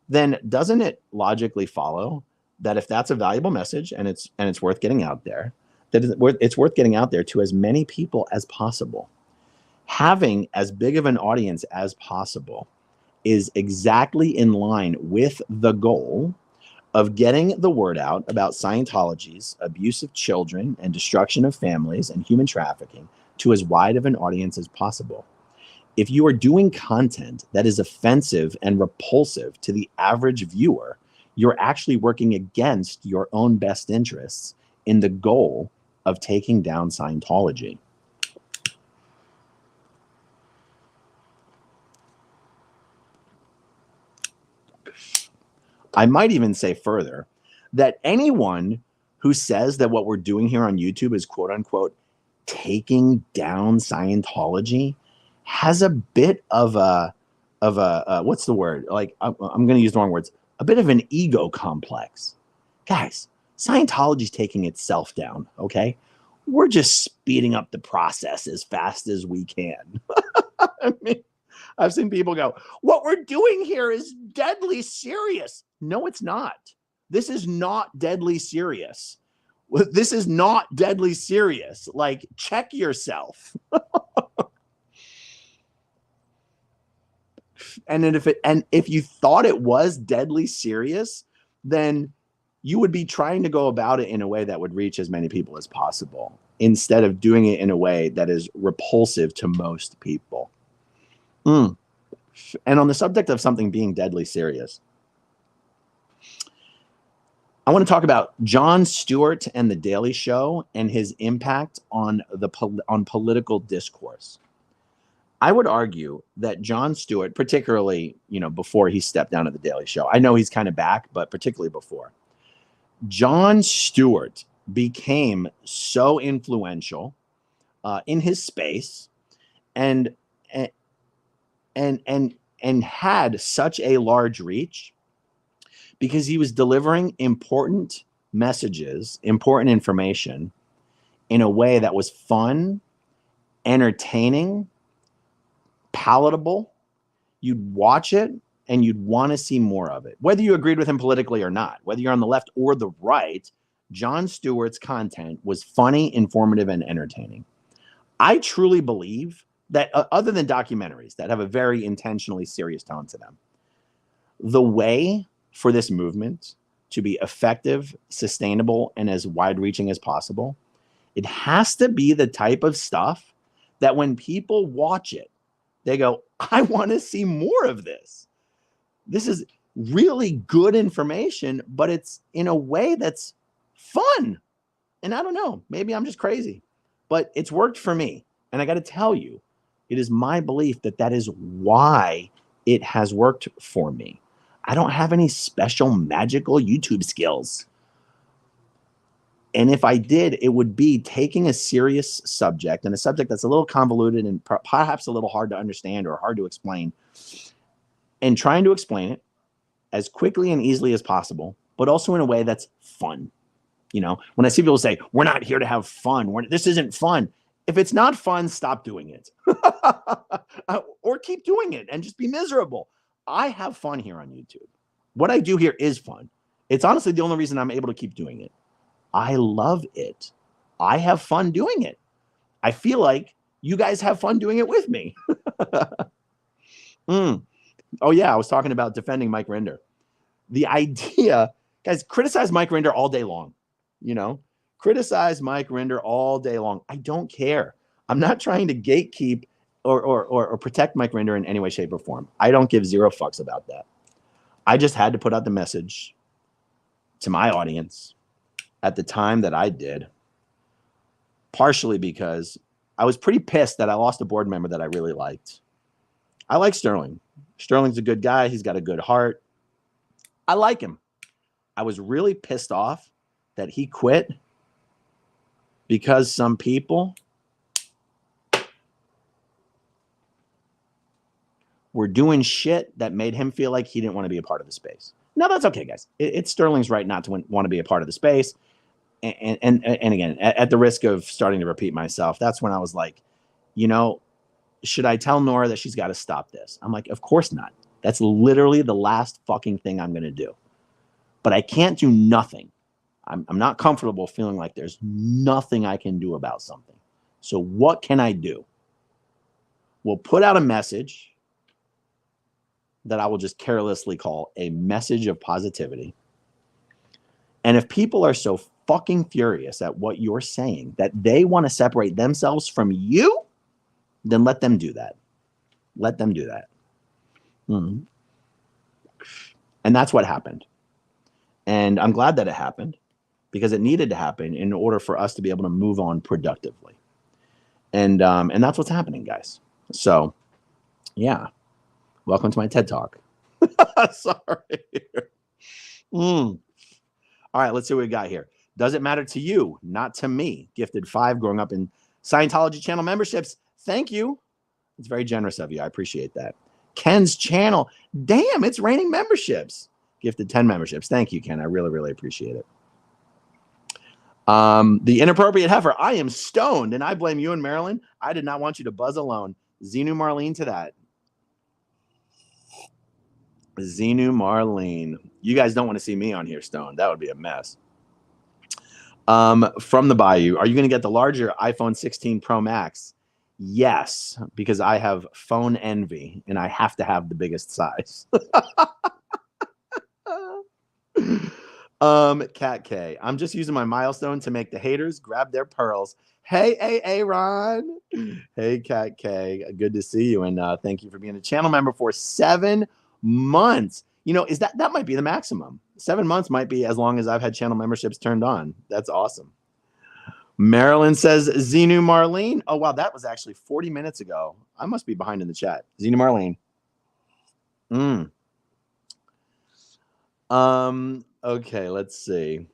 then doesn't it logically follow that if that's a valuable message and it's worth getting out there, that it's worth getting out there to as many people as possible? Having as big of an audience as possible is exactly in line with the goal of getting the word out about Scientology's abuse of children and destruction of families and human trafficking to as wide of an audience as possible. If you are doing content that is offensive and repulsive to the average viewer, you're actually working against your own best interests in the goal of taking down Scientology. I might even say further that anyone who says that what we're doing here on YouTube is quote unquote taking down Scientology has a bit of a what's the word? Like I'm going to use the wrong words. A bit of an ego complex. Guys, Scientology's taking itself down, okay? We're just speeding up the process as fast as we can. I mean, I've seen people go, "What we're doing here is deadly serious." No, it's not. This is not deadly serious. This is not deadly serious. Like, check yourself. And if you thought it was deadly serious, then you would be trying to go about it in a way that would reach as many people as possible, instead of doing it in a way that is repulsive to most people. And on the subject of something being deadly serious, I want to talk about Jon Stewart and The Daily Show and his impact on political discourse. I would argue that Jon Stewart, particularly, before he stepped down at The Daily Show, I know he's kind of back, but particularly before, Jon Stewart became so influential in his space and had such a large reach because he was delivering important messages, important information in a way that was fun, entertaining, palatable. You'd watch it and you'd want to see more of it. Whether you agreed with him politically or not, whether you're on the left or the right, Jon Stewart's content was funny, informative, and entertaining. I truly believe that other than documentaries that have a very intentionally serious tone to them, the way for this movement to be effective, sustainable, and as wide-reaching as possible, it has to be the type of stuff that when people watch it, they go, "I want to see more of this. This is really good information, but it's in a way that's fun." And I don't know, maybe I'm just crazy, but it's worked for me. And I got to tell you, it is my belief that that is why it has worked for me. I don't have any special magical YouTube skills. And if I did, it would be taking a serious subject, and a subject that's a little convoluted and perhaps a little hard to understand or hard to explain, and trying to explain it as quickly and easily as possible, but also in a way that's fun. When I see people say, "We're not here to have fun. This isn't fun." If it's not fun, stop doing it. Or keep doing it and just be miserable. I have fun here on YouTube. What I do here is fun. It's honestly the only reason I'm able to keep doing it. I love it. I have fun doing it. I feel like you guys have fun doing it with me. Oh, yeah, I was talking about defending Mike Rinder. The idea, guys, criticize Mike Rinder all day long. Criticize Mike Rinder all day long. I don't care. I'm not trying to gatekeep or protect Mike Rinder in any way, shape, or form. I don't give zero fucks about that. I just had to put out the message to my audience at the time that I did, partially because I was pretty pissed that I lost a board member that I really liked. I like Sterling. Sterling's a good guy. He's got a good heart. I like him. I was really pissed off that he quit because some people were doing shit that made him feel like he didn't want to be a part of the space. No, that's okay, guys. It's Sterling's right not to want to be a part of the space. And again, at the risk of starting to repeat myself, that's when I was like, you know, should I tell Nora that she's got to stop this? I'm like, of course not. That's literally the last fucking thing I'm going to do. But I can't do nothing. I'm not comfortable feeling like there's nothing I can do about something. So what can I do? We'll put out a message that I will just carelessly call a message of positivity. And if people are so fucking furious at what you're saying that they want to separate themselves from you, then let them do that. Let them do that. Mm-hmm. And that's what happened. And I'm glad that it happened because it needed to happen in order for us to be able to move on productively. And that's what's happening, guys. So, yeah. Welcome to my TED Talk. Sorry. All right, let's see what we got here. Does it matter to you? Not to me. Gifted 5, growing up in Scientology channel memberships. Thank you. It's very generous of you. I appreciate that. Ken's channel. Damn, it's raining memberships. Gifted 10 memberships. Thank you, Ken. I really, really appreciate it. The inappropriate heifer. I am stoned, and I blame you and Marilyn. I did not want you to buzz alone. Xenu Marlene to that. Xenu Marlene. You guys don't want to see me on here stoned. That would be a mess. From the Bayou. Are you going to get the larger iPhone 16 Pro Max? Yes, because I have phone envy, and I have to have the biggest size. Cat K. I'm just using my milestone to make the haters grab their pearls. Hey, Ron. Hey, Cat K. Good to see you, and thank you for being a channel member for 7 months. You know, that might be the maximum. 7 months might be as long as I've had channel memberships turned on. That's awesome. Marilyn says Xenu Marlene. Oh, wow, that was actually 40 minutes ago. I must be behind in the chat. Xenu Marlene. Okay, let's see.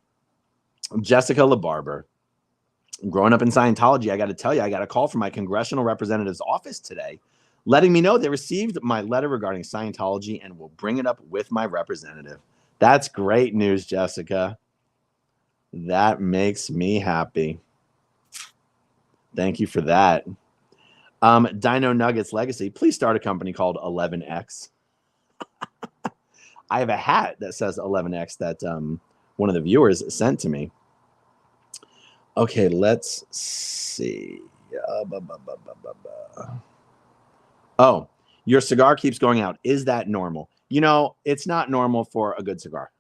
Jessica LaBarber. Growing up in Scientology, I got to tell you, I got a call from my congressional representative's office today, letting me know they received my letter regarding Scientology and will bring it up with my representative. That's great news, Jessica. That makes me happy. Thank you for that. Dino Nuggets Legacy. Please start a company called 11X. I have a hat that says 11X that one of the viewers sent to me. Okay, let's see. Oh, your cigar keeps going out. Is that normal? You know, it's not normal for a good cigar.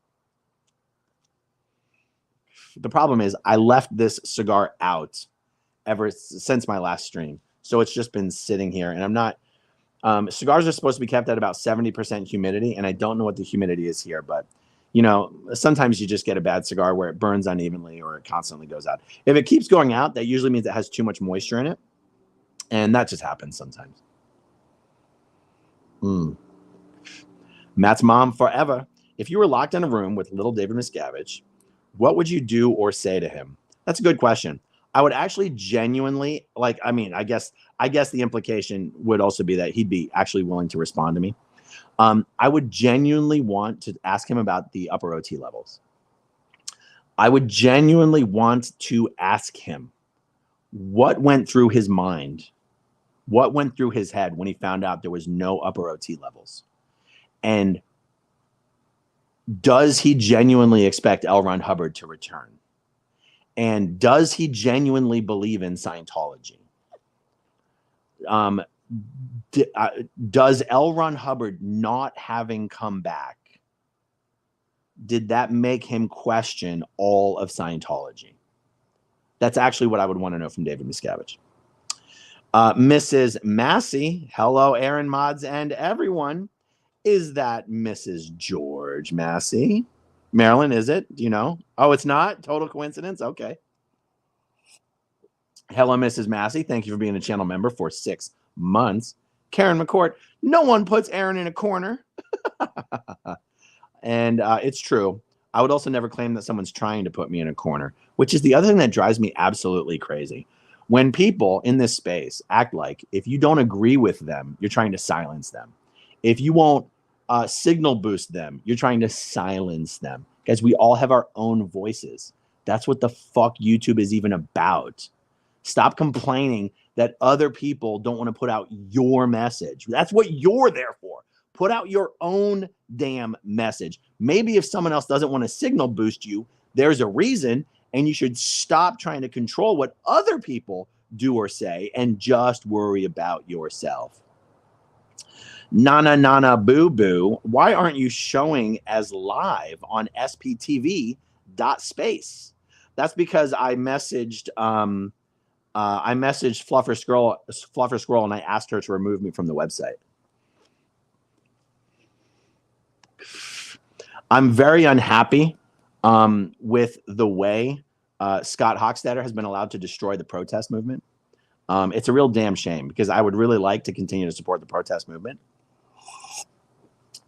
The problem is I left this cigar out ever since my last stream. So it's just been sitting here, and I'm not. Cigars are supposed to be kept at about 70% humidity, and I don't know what the humidity is here, but you know, sometimes you just get a bad cigar where it burns unevenly or it constantly goes out. If it keeps going out, that usually means it has too much moisture in it, and that just happens sometimes. Matt's mom forever. If you were locked in a room with little David Miscavige, what would you do or say to him? That's a good question. I would actually genuinely, like, I mean, I guess the implication would also be that he'd be actually willing to respond to me. I would genuinely want to ask him about the upper OT levels. I would genuinely want to ask him what went through his mind, what went through his head when he found out there was no upper OT levels. And does he genuinely expect L. Ron Hubbard to return? And does he genuinely believe in Scientology? Does L. Ron Hubbard not having come back, did that make him question all of Scientology? That's actually what I would want to know from David Miscavige. Mrs. Massey, hello, Aaron, mods, and everyone. Is that Mrs. George Massey? Marilyn, is it? Do you know? Oh, it's not? Total coincidence? Okay. Hello, Mrs. Massey. Thank you for being a channel member for 6 months. Karen McCourt. No one puts Aaron in a corner. And it's true. I would also never claim that someone's trying to put me in a corner, which is the other thing that drives me absolutely crazy. When people in this space act like if you don't agree with them, you're trying to silence them. If you won't signal boost them, you're trying to silence them. Guys, we all have our own voices. That's what the fuck YouTube is even about. Stop complaining that other people don't want to put out your message. That's what you're there for. Put out your own damn message. Maybe if someone else doesn't want to signal boost you, there's a reason, and you should stop trying to control what other people do or say and just worry about yourself. Nana Nana Boo Boo, why aren't you showing as live on SPTV.space? That's because I messaged Fluffer Scroll, and I asked her to remove me from the website. I'm very unhappy with the way Scott Hochstetter has been allowed to destroy the protest movement. It's a real damn shame, because I would really like to continue to support the protest movement.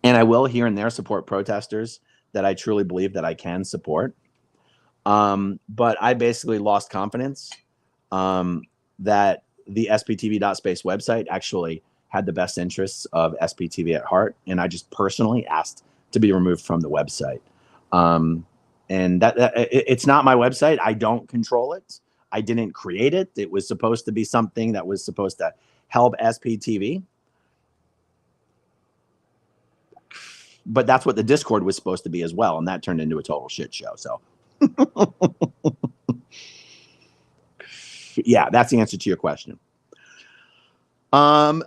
And I will here and there support protesters that I truly believe that I can support. But I basically lost confidence that the SPTV.space website actually had the best interests of SPTV at heart. And I just personally asked to be removed from the website. And it's not my website. I don't control it. I didn't create it. It was supposed to be something that was supposed to help SPTV. But that's what the Discord was supposed to be as well. And that turned into a total shit show. So yeah, that's the answer to your question. Oh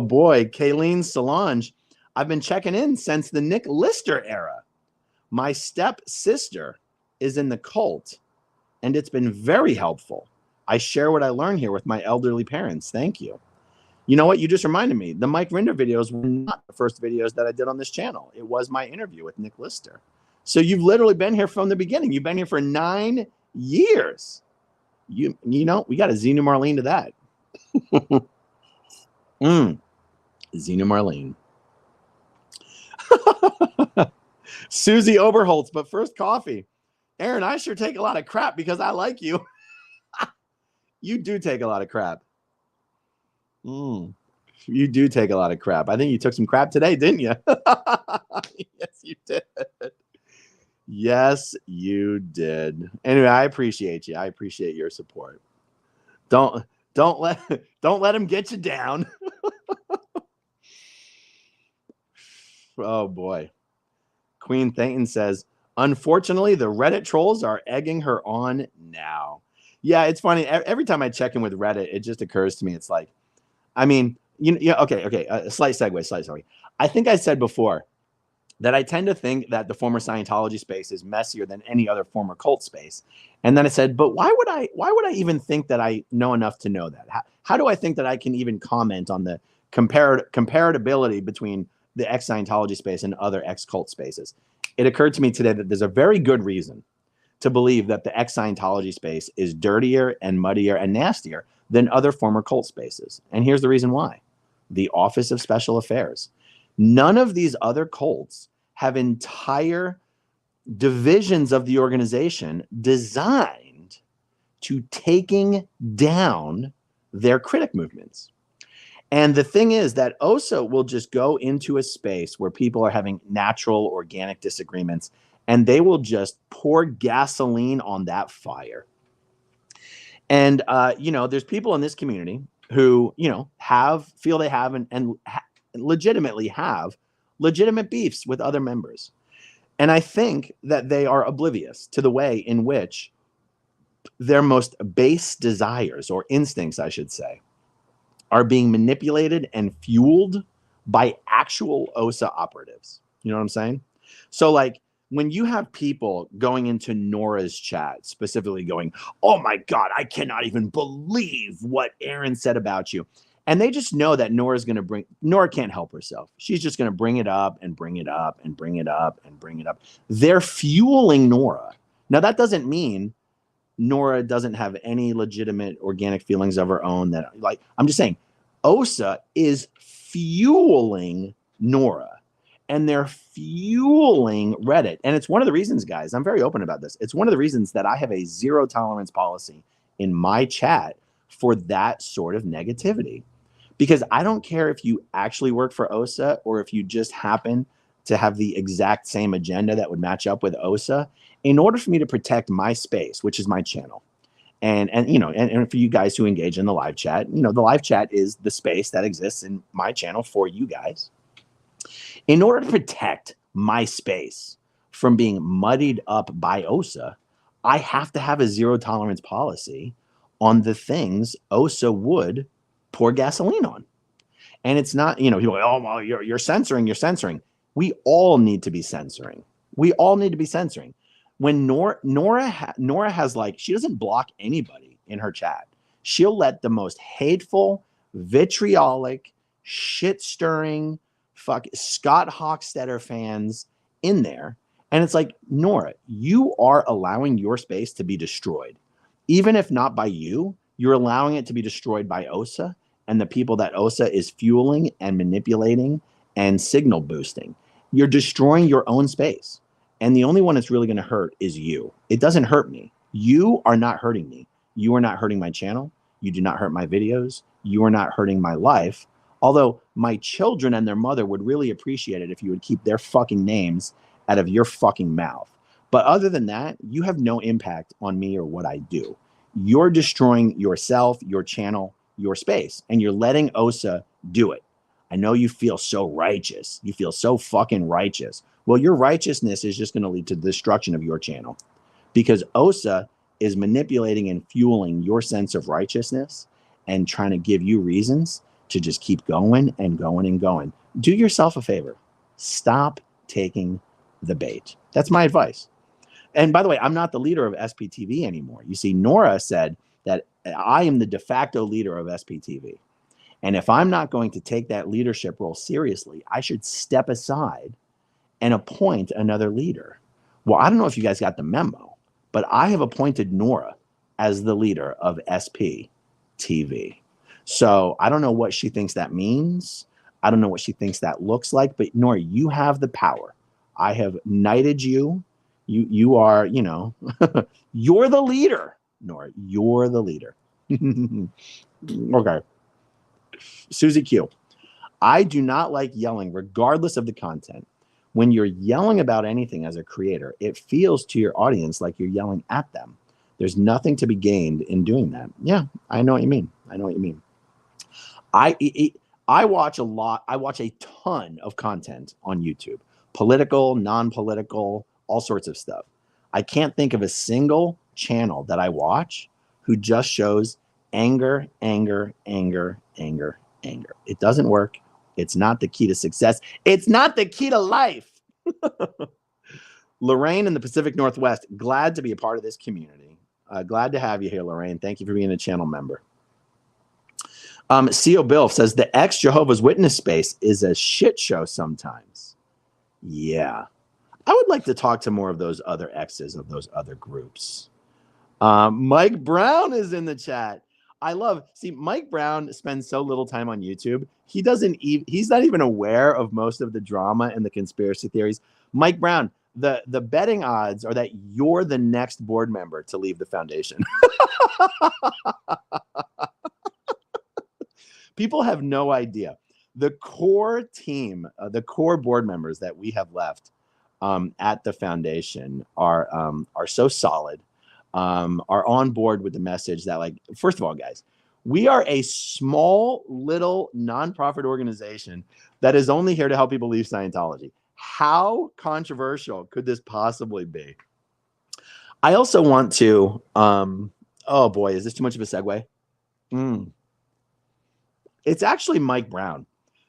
boy, Kayleen Solange. I've been checking in since the Nick Lister era. My stepsister is in the cult, and it's been very helpful. I share what I learned here with my elderly parents. Thank you. You know what? You just reminded me. The Mike Rinder videos were not the first videos that I did on this channel. It was my interview with Nick Lister. So you've literally been here from the beginning. You've been here for 9 years. You know, we got a Xenu Marlene to that. Xenu Marlene. Susie Oberholtz, but first coffee. Aaron, I sure take a lot of crap because I like you. You do take a lot of crap. You do take a lot of crap. I think you took some crap today, didn't you? Yes, you did. Yes, you did. Anyway, I appreciate you. I appreciate your support. Don't let him get you down. Oh boy. Queen Thayton says, unfortunately, the Reddit trolls are egging her on now. Yeah, it's funny. Every time I check in with Reddit, it just occurs to me. It's like, I mean, okay. Slight segue. I think I said before that I tend to think that the former Scientology space is messier than any other former cult space. And then I said, but why would I even think that I know enough to know that? How do I think that I can even comment on the comparability between the ex-Scientology space and other ex-cult spaces? It occurred to me today that there's a very good reason to believe that the ex-Scientology space is dirtier and muddier and nastier than other former cult spaces. And here's the reason why. The Office of Special Affairs. None of these other cults have entire divisions of the organization designed to taking down their critic movements. And the thing is that OSA will just go into a space where people are having natural, organic disagreements, and they will just pour gasoline on that fire. And, there's people in this community who, feel they have and legitimately have legitimate beefs with other members. And I think that they are oblivious to the way in which their most base desires, or instincts, I should say, are being manipulated and fueled by actual OSA operatives. You know what I'm saying? So like when you have people going into Nora's chat, specifically going, oh my God, I cannot even believe what Aaron said about you. And they just know that Nora can't help herself. She's just going to bring it up and bring it up and bring it up and bring it up. They're fueling Nora. Now that doesn't mean Nora doesn't have any legitimate organic feelings of her own. I'm just saying, OSA is fueling Nora, and they're fueling Reddit. And it's one of the reasons, guys, I'm very open about this. It's one of the reasons that I have a zero tolerance policy in my chat for that sort of negativity, Because I don't care if you actually work for OSA or if you just happen to have the exact same agenda that would match up with OSA. In order for me to protect my space, which is my channel, and for you guys who engage in the live chat, the live chat is the space that exists in my channel for you guys. In order to protect my space from being muddied up by OSA, I have to have a zero tolerance policy on the things OSA would pour gasoline on. And it's not, people go, oh, well, you're censoring. We all need to be censoring. When Nora has, like, she doesn't block anybody in her chat. She'll let the most hateful, vitriolic, shit-stirring, Scott Hochstetter fans in there. And it's like, Nora, you are allowing your space to be destroyed. Even if not by you, you're allowing it to be destroyed by OSA and the people that OSA is fueling and manipulating and signal boosting. You're destroying your own space. And the only one that's really going to hurt is you. It doesn't hurt me. You are not hurting me. You are not hurting my channel. You do not hurt my videos. You are not hurting my life. Although my children and their mother would really appreciate it if you would keep their fucking names out of your fucking mouth. But other than that, you have no impact on me or what I do. You're destroying yourself, your channel, your space, and you're letting OSA do it. I know you feel so righteous. You feel so fucking righteous. Well, your righteousness is just going to lead to the destruction of your channel because OSA is manipulating and fueling your sense of righteousness and trying to give you reasons to just keep going and going and going. Do yourself a favor. Stop taking the bait. That's my advice. And by the way, I'm not the leader of SPTV anymore. You see, Nora said that I am the de facto leader of SPTV. And if I'm not going to take that leadership role seriously, I should step aside and appoint another leader. Well, I don't know if you guys got the memo, but I have appointed Nora as the leader of SPTV. So I don't know what she thinks that means. I don't know what she thinks that looks like, but Nora, you have the power. I have knighted you. You are, you're the leader, Nora. You're the leader. Okay. Susie Q. I do not like yelling regardless of the content. When you're yelling about anything as a creator, it feels to your audience like you're yelling at them. There's nothing to be gained in doing that. Yeah, I know what you mean. I watch a lot. I watch a ton of content on YouTube. Political, non-political, all sorts of stuff. I can't think of a single channel that I watch who just shows anger. It doesn't work. It's not the key to success. It's not the key to life. Lorraine in the Pacific Northwest, glad to be a part of this community. Glad to have you here, Lorraine. Thank you for being a channel member. CO Bill says the ex-Jehovah's Witness space is a shit show sometimes. Yeah. I would like to talk to more of those other exes of those other groups. Mike Brown is in the chat. Mike Brown spends so little time on YouTube. He's not even aware of most of the drama and the conspiracy theories. Mike Brown, the betting odds are that you're the next board member to leave the foundation. People have no idea. The core team, the core board members that we have left at the foundation are so solid. Are on board with the message that, like, first of all, guys, we are a small little nonprofit organization that is only here to help people leave Scientology. How controversial could this possibly be? I also want to, oh boy, is this too much of a segue? It's actually Mike Brown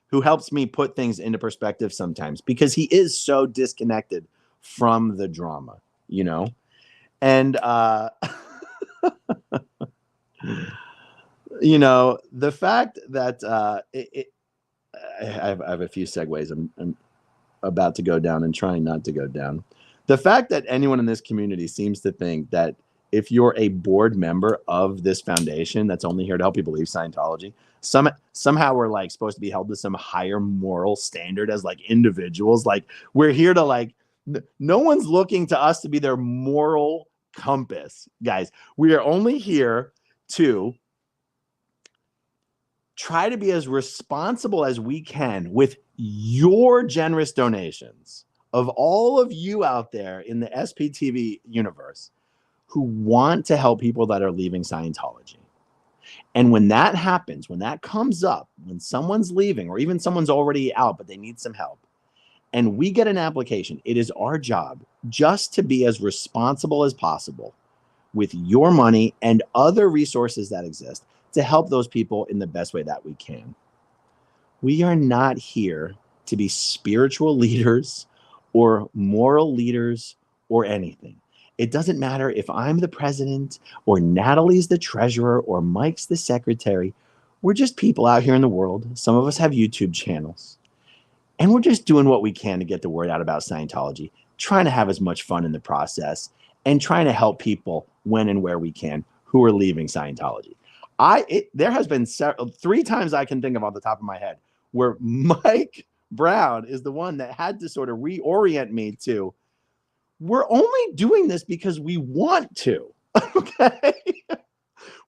who helps me put things into perspective sometimes because he is so disconnected from the drama, And, the fact that I have a few segues I'm about to go down and trying not to go down. The fact that anyone in this community seems to think that if you're a board member of this foundation that's only here to help people leave Scientology, somehow we're like supposed to be held to some higher moral standard as like individuals. Like we're here to like, no one's looking to us to be their moral compass, guys. We are only here to try to be as responsible as we can with your generous donations of all of you out there in the SPTV universe who want to help people that are leaving Scientology. And when that happens, when that comes up, when someone's leaving or even someone's already out, but they need some help, and we get an application, it is our job just to be as responsible as possible with your money and other resources that exist to help those people in the best way that we can. We are not here to be spiritual leaders or moral leaders or anything. It doesn't matter if I'm the president or Natalie's the treasurer or Mike's the secretary. We're just people out here in the world. Some of us have YouTube channels. And we're just doing what we can to get the word out about Scientology, trying to have as much fun in the process and trying to help people when and where we can who are leaving Scientology. There has been 3 times I can think of off the top of my head where Mike Brown is the one that had to sort of reorient me to, we're only doing this because we want to, okay?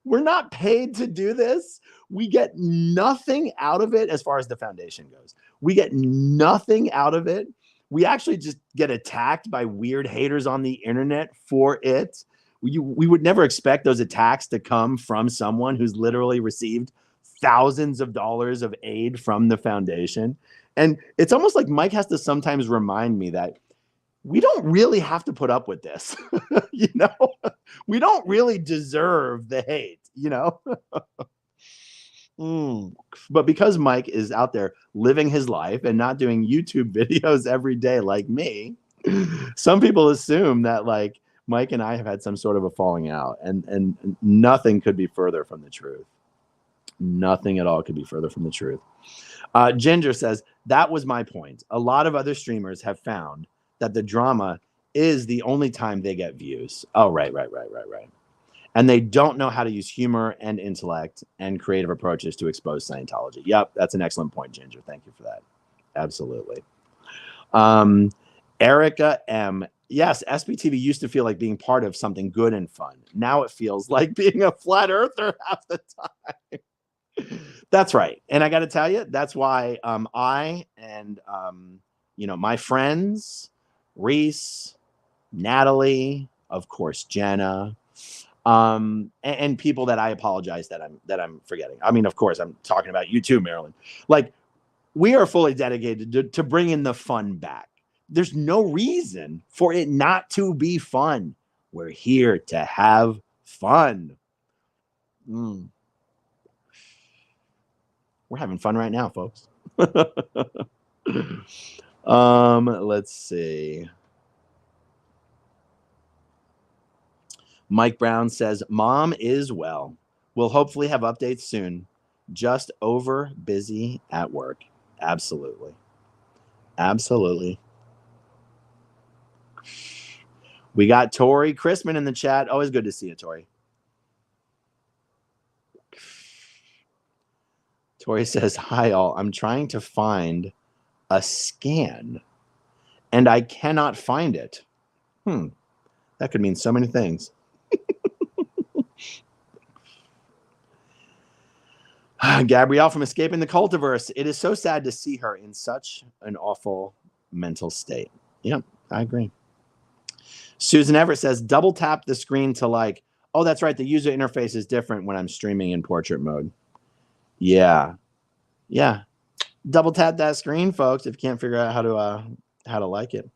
We're not paid to do this. We get nothing out of it as far as the foundation goes. We get nothing out of it. We actually just get attacked by weird haters on the internet for it. We would never expect those attacks to come from someone who's literally received thousands of dollars of aid from the foundation. And it's almost like Mike has to sometimes remind me that we don't really have to put up with this. You know, we don't really deserve the hate, you know. But because Mike is out there living his life and not doing YouTube videos every day like me, some people assume that like Mike and I have had some sort of a falling out, and nothing could be further from the truth. Nothing at all could be further from the truth. Ginger says, that was my point. A lot of other streamers have found that the drama is the only time they get views. Oh, right. And they don't know how to use humor and intellect and creative approaches to expose Scientology. Yep, that's an excellent point, Ginger. Thank you for that. Absolutely. Erica M. Yes, SPTV used to feel like being part of something good and fun. Now it feels like being a flat earther half the time. That's right. And I got to tell you, that's why I and, my friends, Reese, Natalie, of course, Jenna, and people that I apologize that I'm forgetting. I mean, of course, I'm talking about you too, Marilyn. Like, we are fully dedicated to bringing the fun back. There's no reason for it not to be fun. We're here to have fun. We're having fun right now, folks. Let's see. Mike Brown says, Mom is well. We'll hopefully have updates soon. Just over busy at work. Absolutely. Absolutely. We got Tori Chrisman in the chat. Always good to see you, Tori. Tori says, hi, all. I'm trying to find a scan, and I cannot find it. That could mean so many things. Gabrielle from Escaping the Cultiverse. It is so sad to see her in such an awful mental state. Yep, I agree. Susan Everett says, double tap the screen to like, oh, that's right. The user interface is different when I'm streaming in portrait mode. Yeah. Double tap that screen, folks, if you can't figure out how to like it.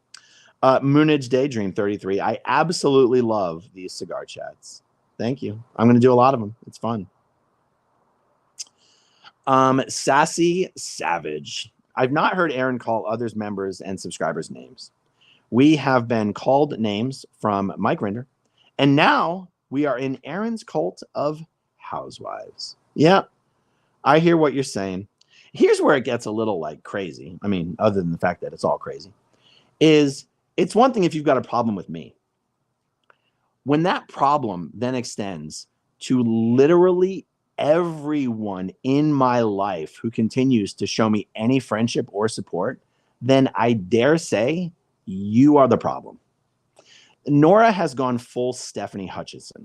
Moonage Daydream 33. I absolutely love these cigar chats. Thank you. I'm going to do a lot of them. It's fun. Sassy Savage. I've not heard Aaron call others members and subscribers names. We have been called names from Mike Rinder, and now we are in Aaron's cult of housewives. Yeah, I hear what you're saying. Here's where it gets a little like crazy. I mean, other than the fact that it's all crazy, is it's one thing if you've got a problem with me. When that problem then extends to literally everyone in my life who continues to show me any friendship or support, then I dare say you are the problem. Nora has gone full Stephanie Hutchinson.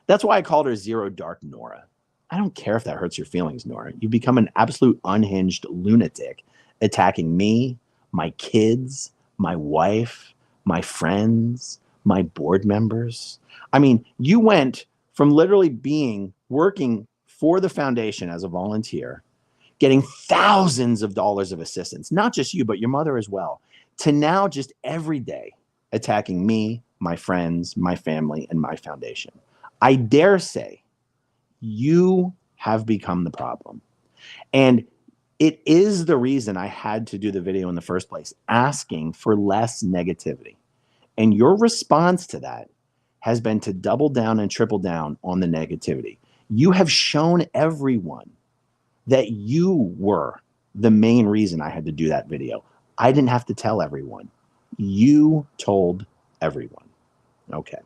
That's why I called her Zero Dark Nora. I don't care if that hurts your feelings, Nora. You've become an absolute unhinged lunatic, attacking me, my kids, my wife, my friends, my board members. I mean, you went from literally working for the foundation as a volunteer, getting thousands of dollars of assistance, not just you, but your mother as well, to now just every day attacking me, my friends, my family, and my foundation. I dare say you have become the problem. And it is the reason I had to do the video in the first place, asking for less negativity. And your response to that has been to double down and triple down on the negativity. You have shown everyone that you were the main reason I had to do that video. I didn't have to tell everyone. You told everyone. Okay.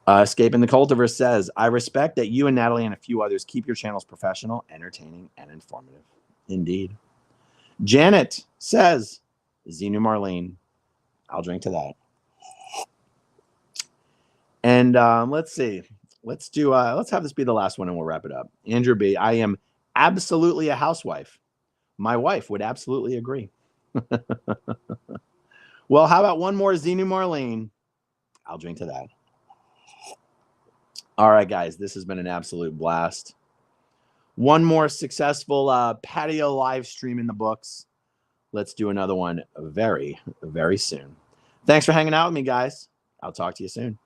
Escaping the Cultiverse says, I respect that you and Natalie and a few others keep your channels professional, entertaining, and informative. Indeed. Janet says, Xenu Marlene. I'll drink to that. And let's see. Let's have this be the last one and we'll wrap it up. Andrew B. I am absolutely a housewife. My wife would absolutely agree. Well, how about one more Xenu Marlene? I'll drink to that. All right, guys, this has been an absolute blast. One more successful patio live stream in the books. Let's do another one very, very soon. Thanks for hanging out with me, guys. I'll talk to you soon.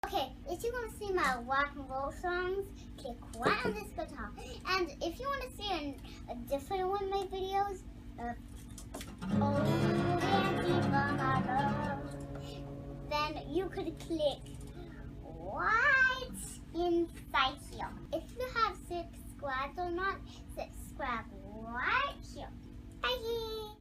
Okay, if you want to see my rock and roll songs, click right on this guitar. And if you want to see a different one of my videos, then you could click right inside here. If you have subscribed or not, subscribe right here. Bye.